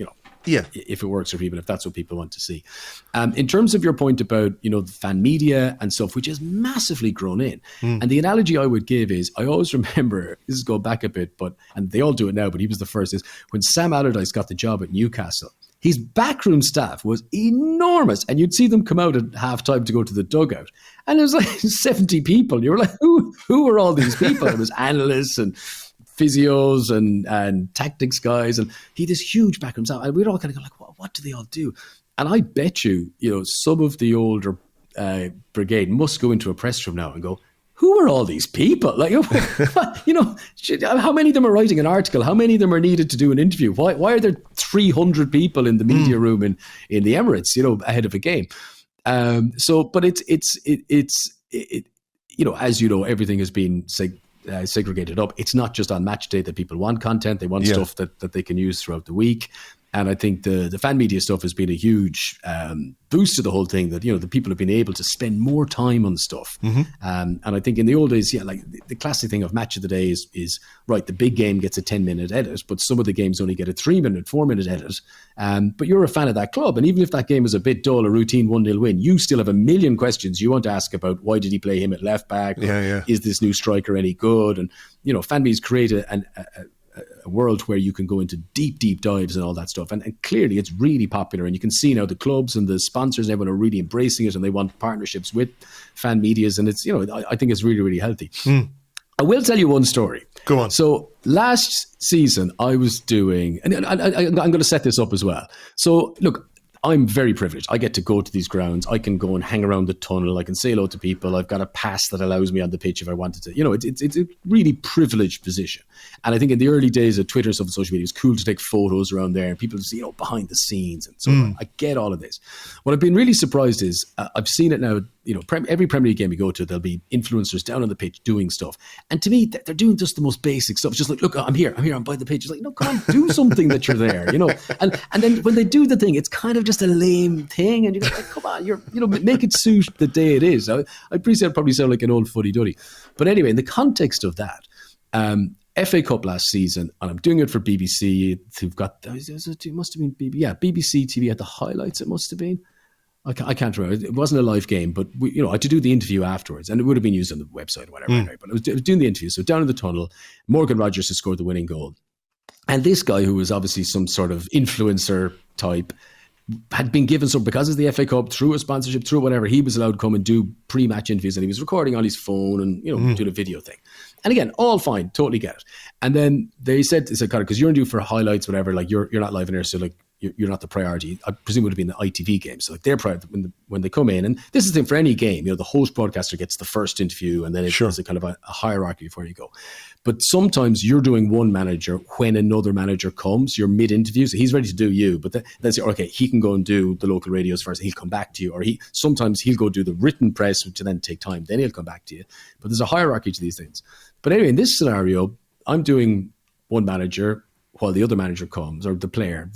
[SPEAKER 2] if it works for people, if that's what people want to see. In terms of your point about, the fan media and stuff, which has massively grown in. And the analogy I would give is, I always remember, this is going back a bit, and they all do it now, but he was the first, is when Sam Allardyce got the job at Newcastle, his backroom staff was enormous, and you'd see them come out at half-time to go to the dugout. And it was like 70 people. You were like, who are all these people? It was analysts and physios and tactics guys. And he had this huge backroom staff. And we'd all kind of go like, what do they all do? And I bet you, some of the older brigade must go into a press room now and go, who are all these people? Like, how many of them are writing an article? How many of them are needed to do an interview? Why are there 300 people in the media room in the Emirates, ahead of a game? But it's as you know, everything has been segregated up. It's not just on match day that people want content. They want stuff that they can use throughout the week. And I think the fan media stuff has been a huge boost to the whole thing, that, the people have been able to spend more time on stuff. And I think in the old days, like the classic thing of match of the day is right, the big game gets a 10-minute edit, but some of the games only get a 3-minute, 4-minute edit. But you're a fan of that club. And even if that game is a bit dull, a routine 1-0 win, you still have a million questions you want to ask about why did he play him at left back? Is this new striker any good? And, fan media's created a world where you can go into deep dives and all that stuff. And clearly it's really popular. And you can see now the clubs and the sponsors and everyone are really embracing it, and they want partnerships with fan medias. And it's, I think it's really, really healthy. I will tell you one story.
[SPEAKER 1] Go on.
[SPEAKER 2] So last season I was doing, and I'm going to set this up as well. So look, I'm very privileged. I get to go to these grounds. I can go and hang around the tunnel. I can say hello to people. I've got a pass that allows me on the pitch if I wanted to. It's a really privileged position. And I think in the early days of Twitter and stuff and social media, it was cool to take photos around there and people to see, behind the scenes and so on. I get all of this. What I've been really surprised is I've seen it now. Every Premier League game you go to, there'll be influencers down on the pitch doing stuff. And to me, they're doing just the most basic stuff. It's just like, look, I'm here, I'm by the pitch. It's like, no, come on, do something that you're there, And then when they do the thing, it's kind of just a lame thing. And you're like, come on, make it suit the day it is. I appreciate it probably sound like an old fuddy-duddy. But anyway, in the context of that, FA Cup last season, and I'm doing it for BBC, who've got, it must have been BBC TV had the highlights, it must have been. I can't remember. It wasn't a live game, but I had to do the interview afterwards, and it would have been used on the website or whatever. Anyway, but I was doing the interview. So down in the tunnel, Morgan Rogers has scored the winning goal. And this guy, who was obviously some sort of influencer type, had been given some, because of the FA Cup, through a sponsorship, through whatever, he was allowed to come and do pre-match interviews, and he was recording on his phone and, doing a video thing. And again, all fine, totally get it. And then they said, Conor, because you're in due for highlights, whatever, like you're not live in there, so like you're not the priority. I presume it would have been the ITV game. So like they're priority when they come in, and this is the thing for any game, the host broadcaster gets the first interview, and then it's a kind of a hierarchy before you go. But sometimes you're doing one manager when another manager comes, you're mid-interview, so he's ready to do you, but then say, okay, he can go and do the local radios first, he'll come back to you, or sometimes he'll go do the written press, which will then take time, then he'll come back to you. But there's a hierarchy to these things. But anyway, in this scenario, I'm doing one manager while the other manager comes, or the player,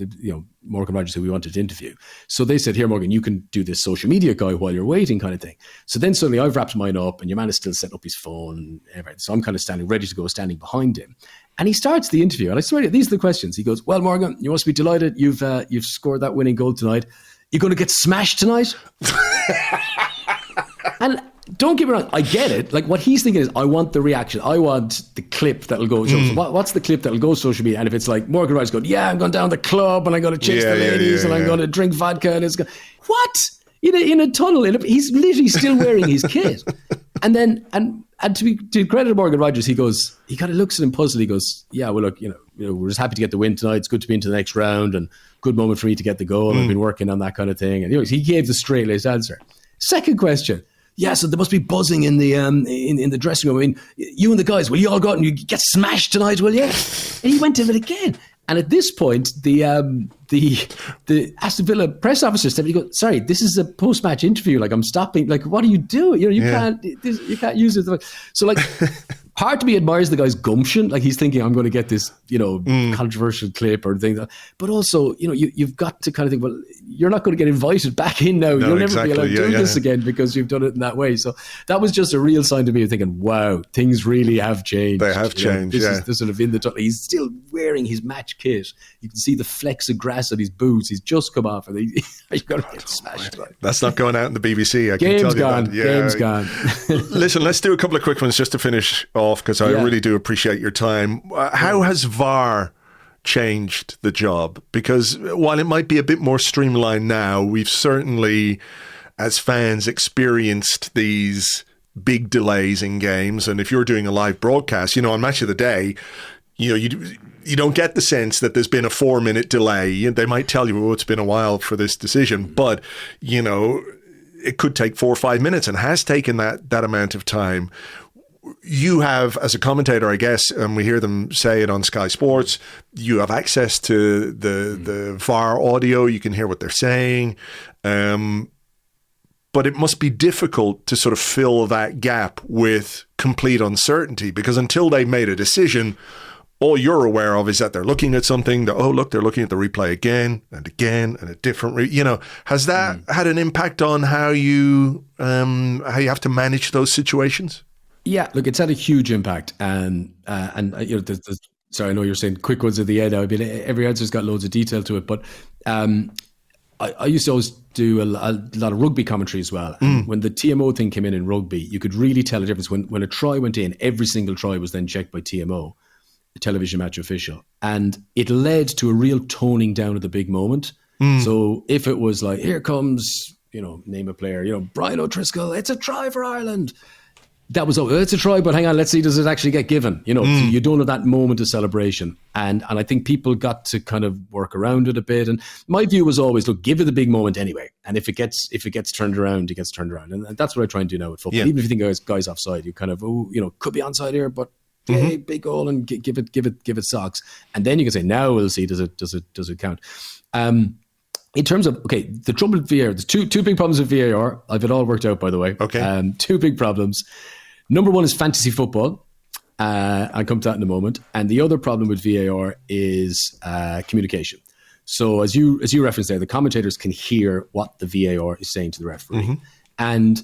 [SPEAKER 2] Morgan Rogers, who we wanted to interview. So they said, here, Morgan, you can do this social media guy while you're waiting, kind of thing. So then suddenly I've wrapped mine up, and your man is still setting up his phone and everything. So I'm kind of ready to go, standing behind him. And he starts the interview, and I swear, these are the questions. He goes, well, Morgan, you must be delighted. You've scored that winning goal tonight. You're going to get smashed tonight? And don't get me wrong, I get it. Like, what he's thinking is, I want the reaction. I want the clip that'll go. So what's the clip that'll go social media? And if it's like Morgan Rogers going, I'm going down the club and I'm going to chase the ladies and I'm going to drink vodka, and it's going, what? In a tunnel, he's literally still wearing his kit. And And to credit Morgan Rogers, he kind of looks at him puzzled. He goes, yeah, well, look, we're just happy to get the win tonight. It's good to be into the next round and good moment for me to get the goal. I've been working on that kind of thing. And anyways, he gave the straight-laced answer. Second question. Yeah, so there must be buzzing in the in the dressing room. I mean, you and the guys, will you all go out and you get smashed tonight, will you? And he went to it again. And at this point, the Aston Villa press officer said, "He goes, sorry, this is a post-match interview. Like, I'm stopping. Like, what are you doing? You can't use it." So, like, part of me admires the guy's gumption. Like, he's thinking, I'm going to get this, controversial clip or thing. But also, you've got to kind of think, well, you're not going to get invited back in now. You'll never be allowed to do this again because you've done it in that way. So that was just a real sign to me of thinking, wow, things really have changed.
[SPEAKER 1] They have changed.
[SPEAKER 2] This is sort of in the tunnel. He's still wearing his match kit. You can see the flecks of grass on his boots. He's just come off, and you're going to get smashed.
[SPEAKER 1] That's not going out in the BBC. I can tell you that.
[SPEAKER 2] Game's gone.
[SPEAKER 1] Listen, let's do a couple of quick ones just to finish off, because I really do appreciate your time. How has VAR changed the job? Because while it might be a bit more streamlined now, we've certainly, as fans, experienced these big delays in games. And if you're doing a live broadcast, on Match of the Day, you don't get the sense that there's been a 4-minute delay. They might tell you, it's been a while for this decision, but, it could take 4 or 5 minutes, and has taken that amount of time. You have, as a commentator, I guess, and we hear them say it on Sky Sports, you have access to the VAR audio. You can hear what they're saying. But it must be difficult to sort of fill that gap with complete uncertainty, because until they've made a decision, all you're aware of is that they're looking at something, they're looking at the replay again and a different, has that had an impact on how you have to manage those situations?
[SPEAKER 2] Yeah, look, it's had a huge impact, and sorry, I know you're saying quick ones at the end. I mean, every answer's got loads of detail to it, but I used to always do a lot of rugby commentary as well. And when the TMO thing came in rugby, you could really tell a difference. When a try went in, every single try was then checked by TMO, the television match official, and it led to a real toning down of the big moment. So if it was like, here comes, name a player, Brian O'Driscoll, it's a try for Ireland. That was, it's a try, but hang on, let's see, does it actually get given? So you don't have that moment of celebration. And I think people got to kind of work around it a bit. And my view was always, look, give it the big moment anyway. And if it gets turned around, it gets turned around. And that's what I try and do now with football. Yeah. Even if you think guys offside, you kind of, could be onside here, but hey, big goal, and give it socks. And then you can say, now we'll see, does it count? In terms of, the trouble with VAR, there's two big problems with VAR. I've it all worked out, by the way.
[SPEAKER 1] Okay.
[SPEAKER 2] Two big problems. Number one is fantasy football. I'll come to that in a moment. And the other problem with VAR is communication. So as you referenced there, the commentators can hear what the VAR is saying to the referee. And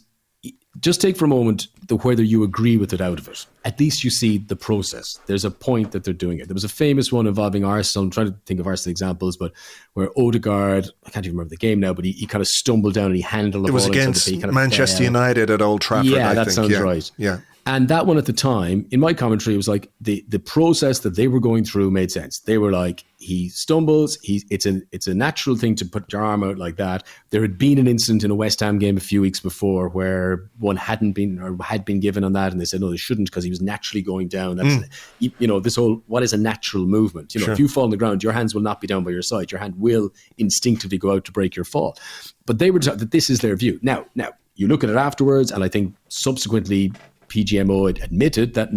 [SPEAKER 2] just take for a moment whether you agree with it out of it. At least you see the process. There's a point that they're doing it. There was a famous one involving Arsenal. I'm trying to think of Arsenal examples, but where Odegaard, I can't even remember the game now, but he kind of stumbled down and he handled the ball.
[SPEAKER 1] It was against Manchester United at Old Trafford,
[SPEAKER 2] I think. Sounds right.
[SPEAKER 1] Yeah.
[SPEAKER 2] And that one at the time, in my commentary, it was like the process that they were going through made sense. They were like, he stumbles, it's a natural thing to put your arm out like that. There had been an incident in a West Ham game a few weeks before where one had been given on that, and they said, no, they shouldn't, because he was naturally going down. That's this whole, what is a natural movement? If you fall on the ground, your hands will not be down by your side. Your hand will instinctively go out to break your fall. But they were that this is their view. Now you look at it afterwards, and I think subsequently PGMO had admitted that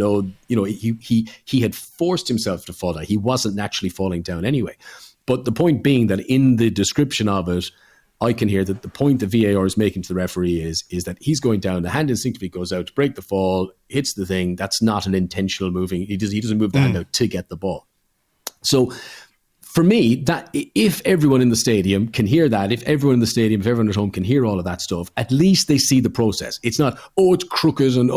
[SPEAKER 2] he had forced himself to fall down. He wasn't naturally falling down anyway. But the point being that in the description of it, I can hear that the point the VAR is making to the referee is that he's going down, the hand instinctively goes out to break the fall, hits the thing. That's not an intentional moving. He doesn't move the hand out to get the ball. So for me, that if everyone in the stadium can hear that, if everyone at home can hear all of that stuff, at least they see the process. It's not, it's crooked and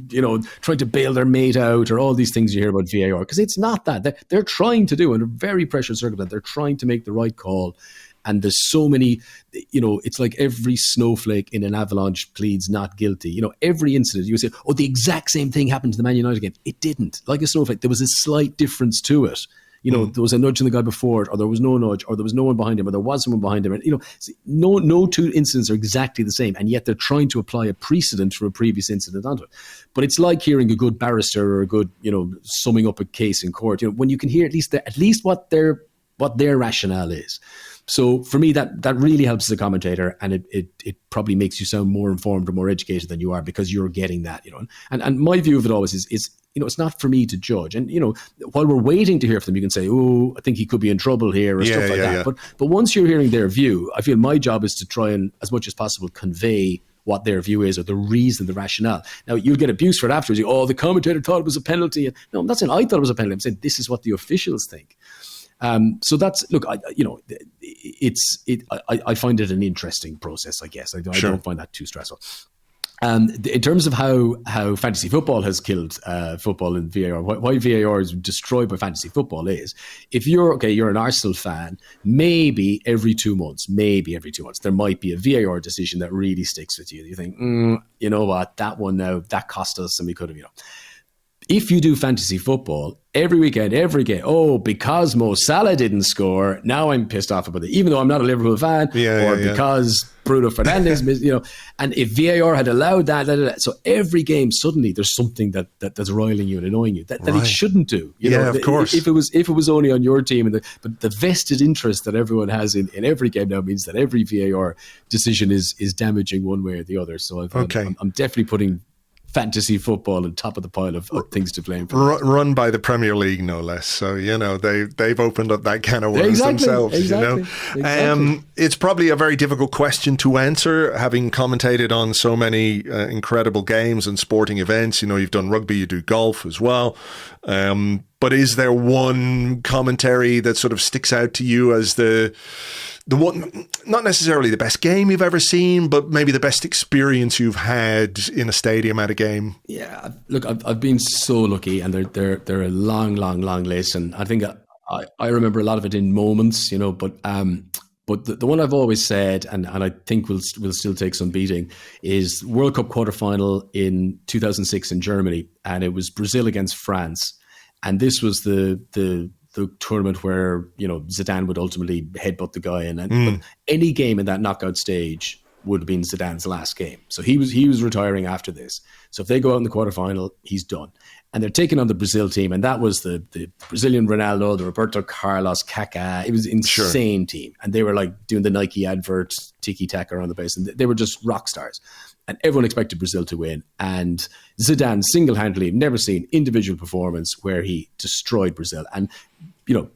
[SPEAKER 2] they're trying to bail their mate out, or all these things you hear about VAR, because it's not that. They're trying to do, under very pressured circumstances, they're trying to make the right call. And there's so many, it's like every snowflake in an avalanche pleads not guilty. Every incident, you say, the exact same thing happened to the Man United game. It didn't. Like a snowflake, there was a slight difference to it. there was a nudge in the guy before it, or there was no nudge, or there was no one behind him, or there was someone behind him. And, no two incidents are exactly the same, and yet they're trying to apply a precedent for a previous incident onto it. But it's like hearing a good barrister or a good, summing up a case in court. When you can hear at least what their rationale is. So for me, that really helps as a commentator, and it probably makes you sound more informed or more educated than you are, because you're getting that, And my view of it always is it's not for me to judge. And, while we're waiting to hear from them, you can say, oh, I think he could be in trouble here, or stuff like that. Yeah. But once you're hearing their view, I feel my job is to try and, as much as possible, convey what their view is, or the reason, the rationale. Now, you'll get abuse for it afterwards. The commentator thought it was a penalty. No, I'm not saying I thought it was a penalty. I'm saying this is what the officials think. So that's, look, I find it an interesting process, I guess. I don't find that too stressful. In terms of how fantasy football has killed football in VAR, why VAR is destroyed by fantasy football is, if you're an Arsenal fan, maybe every 2 months, there might be a VAR decision that really sticks with you. You think, you know what, that one now, that cost us, and we could have, If you do fantasy football, every weekend, every game, because Mo Salah didn't score, now I'm pissed off about it, even though I'm not a Liverpool fan, because Bruno Fernandes, and if VAR had allowed that, so every game, suddenly there's something that's roiling you and annoying you that it shouldn't do.
[SPEAKER 1] Of course.
[SPEAKER 2] If it was only on your team, but the vested interest that everyone has in every game now means that every VAR decision is damaging one way or the other. So I'm definitely putting fantasy football on top of the pile of things to blame for.
[SPEAKER 1] Run by the Premier League, no less. So, they've opened up that can of worms themselves.
[SPEAKER 2] Exactly.
[SPEAKER 1] It's probably a very difficult question to answer, having commentated on so many incredible games and sporting events. You've done rugby, you do golf as well. But is there one commentary that sort of sticks out to you as the one, not necessarily the best game you've ever seen, but maybe the best experience you've had in a stadium at a game?
[SPEAKER 2] Yeah, look, I've been so lucky, and they're a long list, and I think I remember a lot of it in moments, but the one I've always said, and I think will still take some beating, is World Cup quarterfinal in 2006 in Germany, and it was Brazil against France, and this was the tournament where Zidane would ultimately headbutt the guy, but any game in that knockout stage would have been Zidane's last game. So he was retiring after this. So if they go out in the quarterfinal, he's done. And they're taking on the Brazil team, and that was the Brazilian Ronaldo, the Roberto Carlos, Kaká. It was an insane team, and they were like doing the Nike advert tiki-taka around the base, and they were just rock stars. And everyone expected Brazil to win. And Zidane single-handedly, never seen individual performance where he destroyed Brazil. And,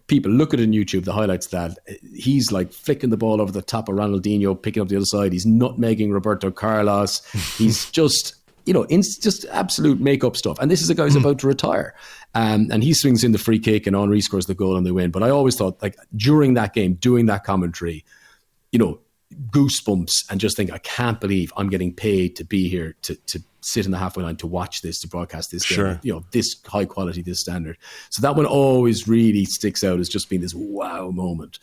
[SPEAKER 2] people look at it on YouTube, the highlights of that. He's like flicking the ball over the top of Ronaldinho, picking up the other side. He's nutmegging Roberto Carlos. He's just, it's just absolute make-up stuff. And this is a guy who's about to retire. And he swings in the free kick, and Henry scores the goal and they win. But I always thought, like, during that game, doing that commentary, goosebumps, and just think, I can't believe I'm getting paid to be here to sit in the halfway line to watch this, to broadcast this game, this high quality, this standard. So that one always really sticks out as just being this wow moment.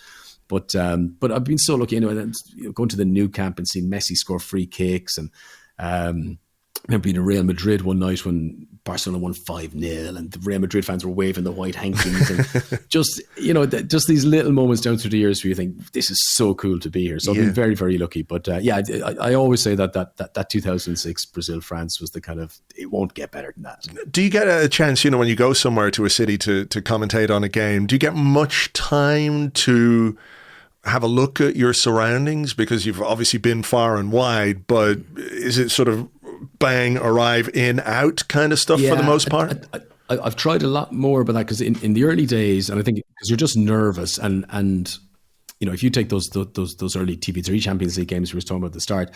[SPEAKER 2] But I've been so lucky, going to the new camp and seeing Messi score free kicks, and I remember being in Real Madrid one night when Barcelona won 5-0 and the Real Madrid fans were waving the white hankies, and just these little moments down through the years where you think, this is so cool to be here. So I've been very, very lucky. But I always say that 2006 Brazil-France was the kind of, it won't get better than that.
[SPEAKER 1] Do you get a chance, when you go somewhere to a city to commentate on a game, do you get much time to have a look at your surroundings? Because you've obviously been far and wide, but is it sort of bang, arrive, in, out kind of stuff for the most part?
[SPEAKER 2] I've tried a lot more about that, because in the early days, and I think because you're just nervous, and if you take those early TV3 Champions League games we were talking about at the start,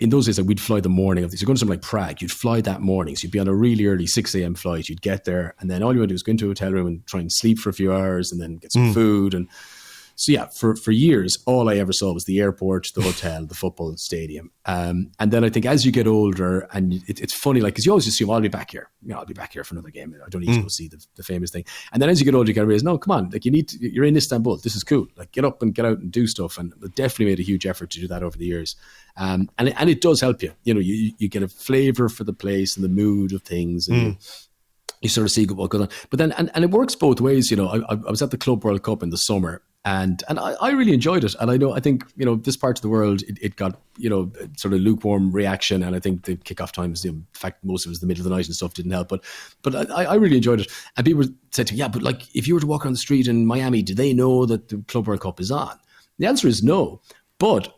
[SPEAKER 2] in those days, we'd fly the morning of these. You're going to something like Prague, you'd fly that morning, so you'd be on a really early 6 a.m. flight, you'd get there, and then all you want to do is go into a hotel room and try and sleep for a few hours, and then get some food. And so for years, all I ever saw was the airport, the hotel, the football stadium. And then I think as you get older, and it's funny, like, because you always assume, I'll be back here. I'll be back here for another game. I don't need to go see the famous thing. And then as you get older, you kind of realize, no, come on, like, you're in Istanbul. This is cool. Like, get up and get out and do stuff. And I definitely made a huge effort to do that over the years. And it does help you. You get a flavor for the place and the mood of things. And You sort of see what goes on. But then, and it works both ways. You know, I was at the Club World Cup in the summer, and I really enjoyed it. And I think, you know, this part of the world, it got, you know, sort of lukewarm reaction. And I think the kickoff times, you know, the fact most of it was the middle of the night and stuff didn't help. But I really enjoyed it. And people said to me, yeah, but like, if you were to walk on the street in Miami, do they know that the Club World Cup is on? The answer is no. But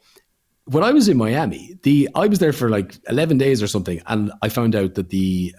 [SPEAKER 2] when I was in Miami, I was there for like 11 days or something, and I found out that the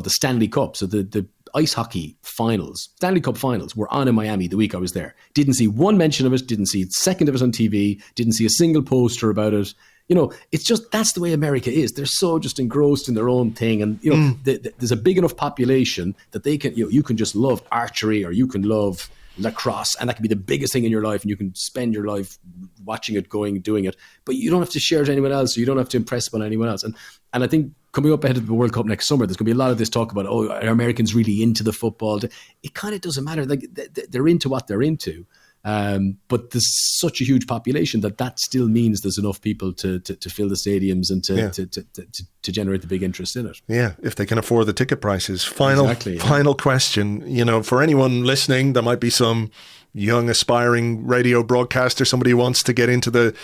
[SPEAKER 2] Stanley Cup, so the ice hockey finals, Stanley Cup finals, were on in Miami the week I was there. Didn't see one mention of it, didn't see a second of it on TV, didn't see a single poster about it. You know, it's just, that's the way America is. They're so just engrossed in their own thing, and you know, there's a big enough population that they can, you know, you can just love archery, or you can love lacrosse, and that can be the biggest thing in your life, and you can spend your life watching it, doing it, but you don't have to share it to anyone else, so you don't have to impress upon anyone else. And I think coming up ahead of the World Cup next summer, there's going to be a lot of this talk about, oh, are Americans really into the football? It kind of doesn't matter. Like, they're into what they're into. But there's such a huge population that still means there's enough people to fill the stadiums and to generate the big interest in it. Yeah,
[SPEAKER 1] if they can afford the ticket prices. Final question. You know, for anyone listening, there might be some young aspiring radio broadcaster, somebody who wants to get into the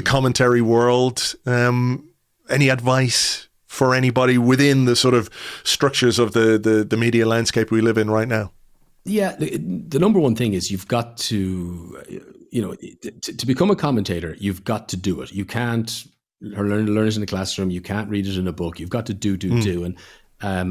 [SPEAKER 1] commentary world. Any advice for anybody within the sort of structures of the media landscape we live in right now?
[SPEAKER 2] Yeah, the number one thing is you've got to, you know, to become a commentator, you've got to do it. You can't learn it in the classroom. You can't read it in a book. You've got to do. And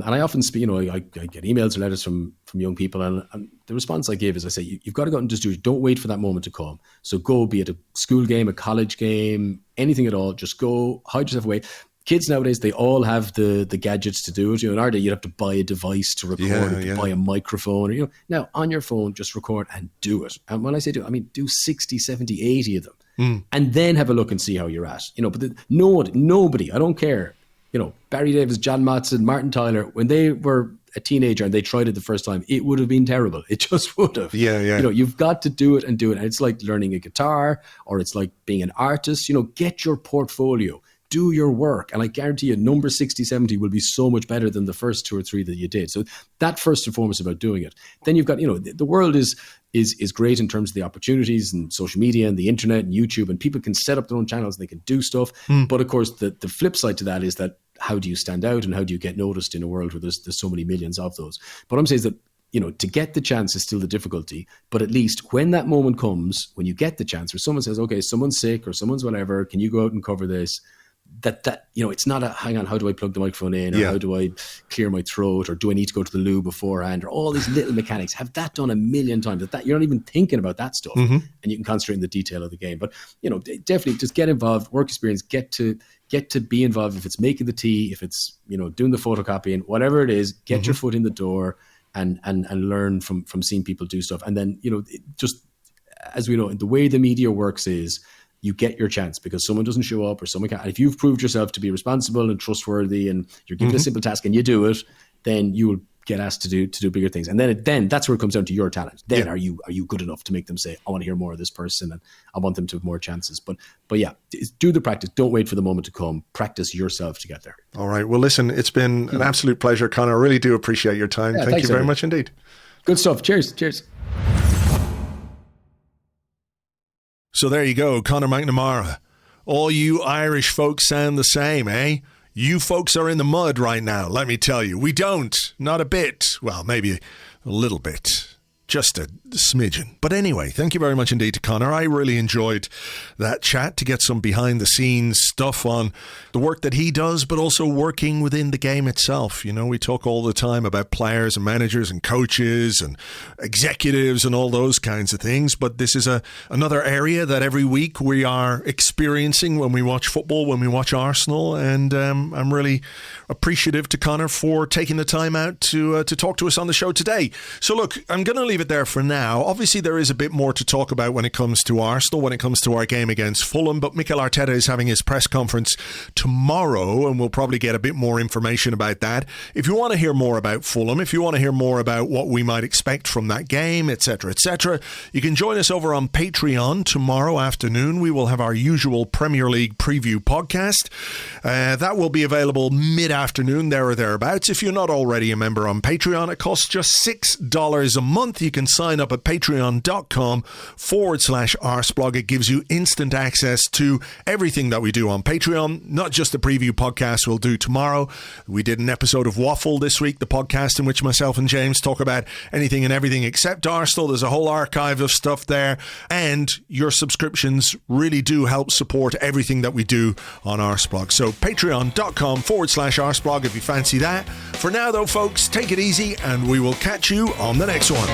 [SPEAKER 2] I often speak, you know, I get emails or letters from young people, and the response I give is I say, you've got to go out and just do it. Don't wait for that moment to come. So go, be it a school game, a college game, anything at all. Just go, hide yourself away. Kids nowadays, they all have the gadgets to do it. You know, in our day, you'd have to buy a device to record it, to buy a microphone. Or, you know, now on your phone, just record and do it. And when I say do it, I mean do 60, 70, 80 of them. And then have a look and see how you're at. You know, but nobody, I don't care. You know, Barry Davis, John Motson, Martin Tyler, when they were a teenager and they tried it the first time, it would have been terrible. It just would have.
[SPEAKER 1] Yeah.
[SPEAKER 2] You know, you've got to do it and do it. And it's like learning a guitar, or it's like being an artist. You know, get your portfolio. Do your work, and I guarantee you number 60, 70 will be so much better than the first 2 or 3 that you did. So that first and foremost about doing it. Then you've got, you know, the world is great in terms of the opportunities and social media and the internet and YouTube, and people can set up their own channels and they can do stuff. But of course, the flip side to that is that how do you stand out and how do you get noticed in a world where there's so many millions of those? But what I'm saying is that, you know, to get the chance is still the difficulty, but at least when that moment comes, when you get the chance, where someone says, okay, someone's sick or someone's whatever, can you go out and cover this? That you know, it's not a hang on, how do I plug the microphone in, or how do I clear my throat, or do I need to go to the loo beforehand, or all these little mechanics. Have that done a million times. That you're not even thinking about that stuff, and you can concentrate on the detail of the game. But you know, definitely just get involved, work experience, get to be involved. If it's making the tea, if it's, you know, doing the photocopying, whatever it is, get your foot in the door and learn from seeing people do stuff. And then, you know, just as we know, the way the media works is, you get your chance because someone doesn't show up or someone can't. If you've proved yourself to be responsible and trustworthy and you're given a simple task and you do it, then you will get asked to do bigger things. And then that's where it comes down to your talent. Then are you good enough to make them say, I want to hear more of this person and I want them to have more chances. But yeah, do the practice. Don't wait for the moment to come. Practice yourself to get there. All right. Well, listen, it's been an absolute pleasure, Conor. I really do appreciate your time. Thank you very much indeed. Good stuff. Cheers. So there you go, Conor McNamara. All you Irish folks sound the same, eh? You folks are in the mud right now, let me tell you. We don't. Not a bit. Well, maybe a little bit. Just a smidgen. But anyway, thank you very much indeed to Conor. I really enjoyed that chat to get some behind-the-scenes stuff on the work that he does, but also working within the game itself. You know, we talk all the time about players and managers and coaches and executives and all those kinds of things, but this is another area that every week we are experiencing when we watch football, when we watch Arsenal, and I'm really appreciative to Conor for taking the time out to talk to us on the show today. So look, I'm going to leave
[SPEAKER 1] it there for now. Obviously, there is a bit more to talk about when it comes to Arsenal, when it comes to our game against Fulham, but Mikel Arteta is having his press conference tomorrow, and we'll probably get a bit more information about that. If you want to hear more about Fulham, if you want to hear more about what we might expect from that game, etc., you can join us over on Patreon tomorrow afternoon. We will have our usual Premier League preview podcast. That will be available mid-afternoon, there or thereabouts. If you're not already a member on Patreon, it costs just $6 a month. You can sign up at patreon.com/Arseblog. It gives you instant access to everything that we do on Patreon, not just the preview podcast we'll do tomorrow. We did an episode of Waffle this week, the podcast in which myself and James talk about anything and everything except Arsenal. There's a whole archive of stuff there, and your subscriptions really do help support everything that we do on Arseblog. So patreon.com/Arseblog if you fancy that. For now though, folks, take it easy and we will catch you on the next one.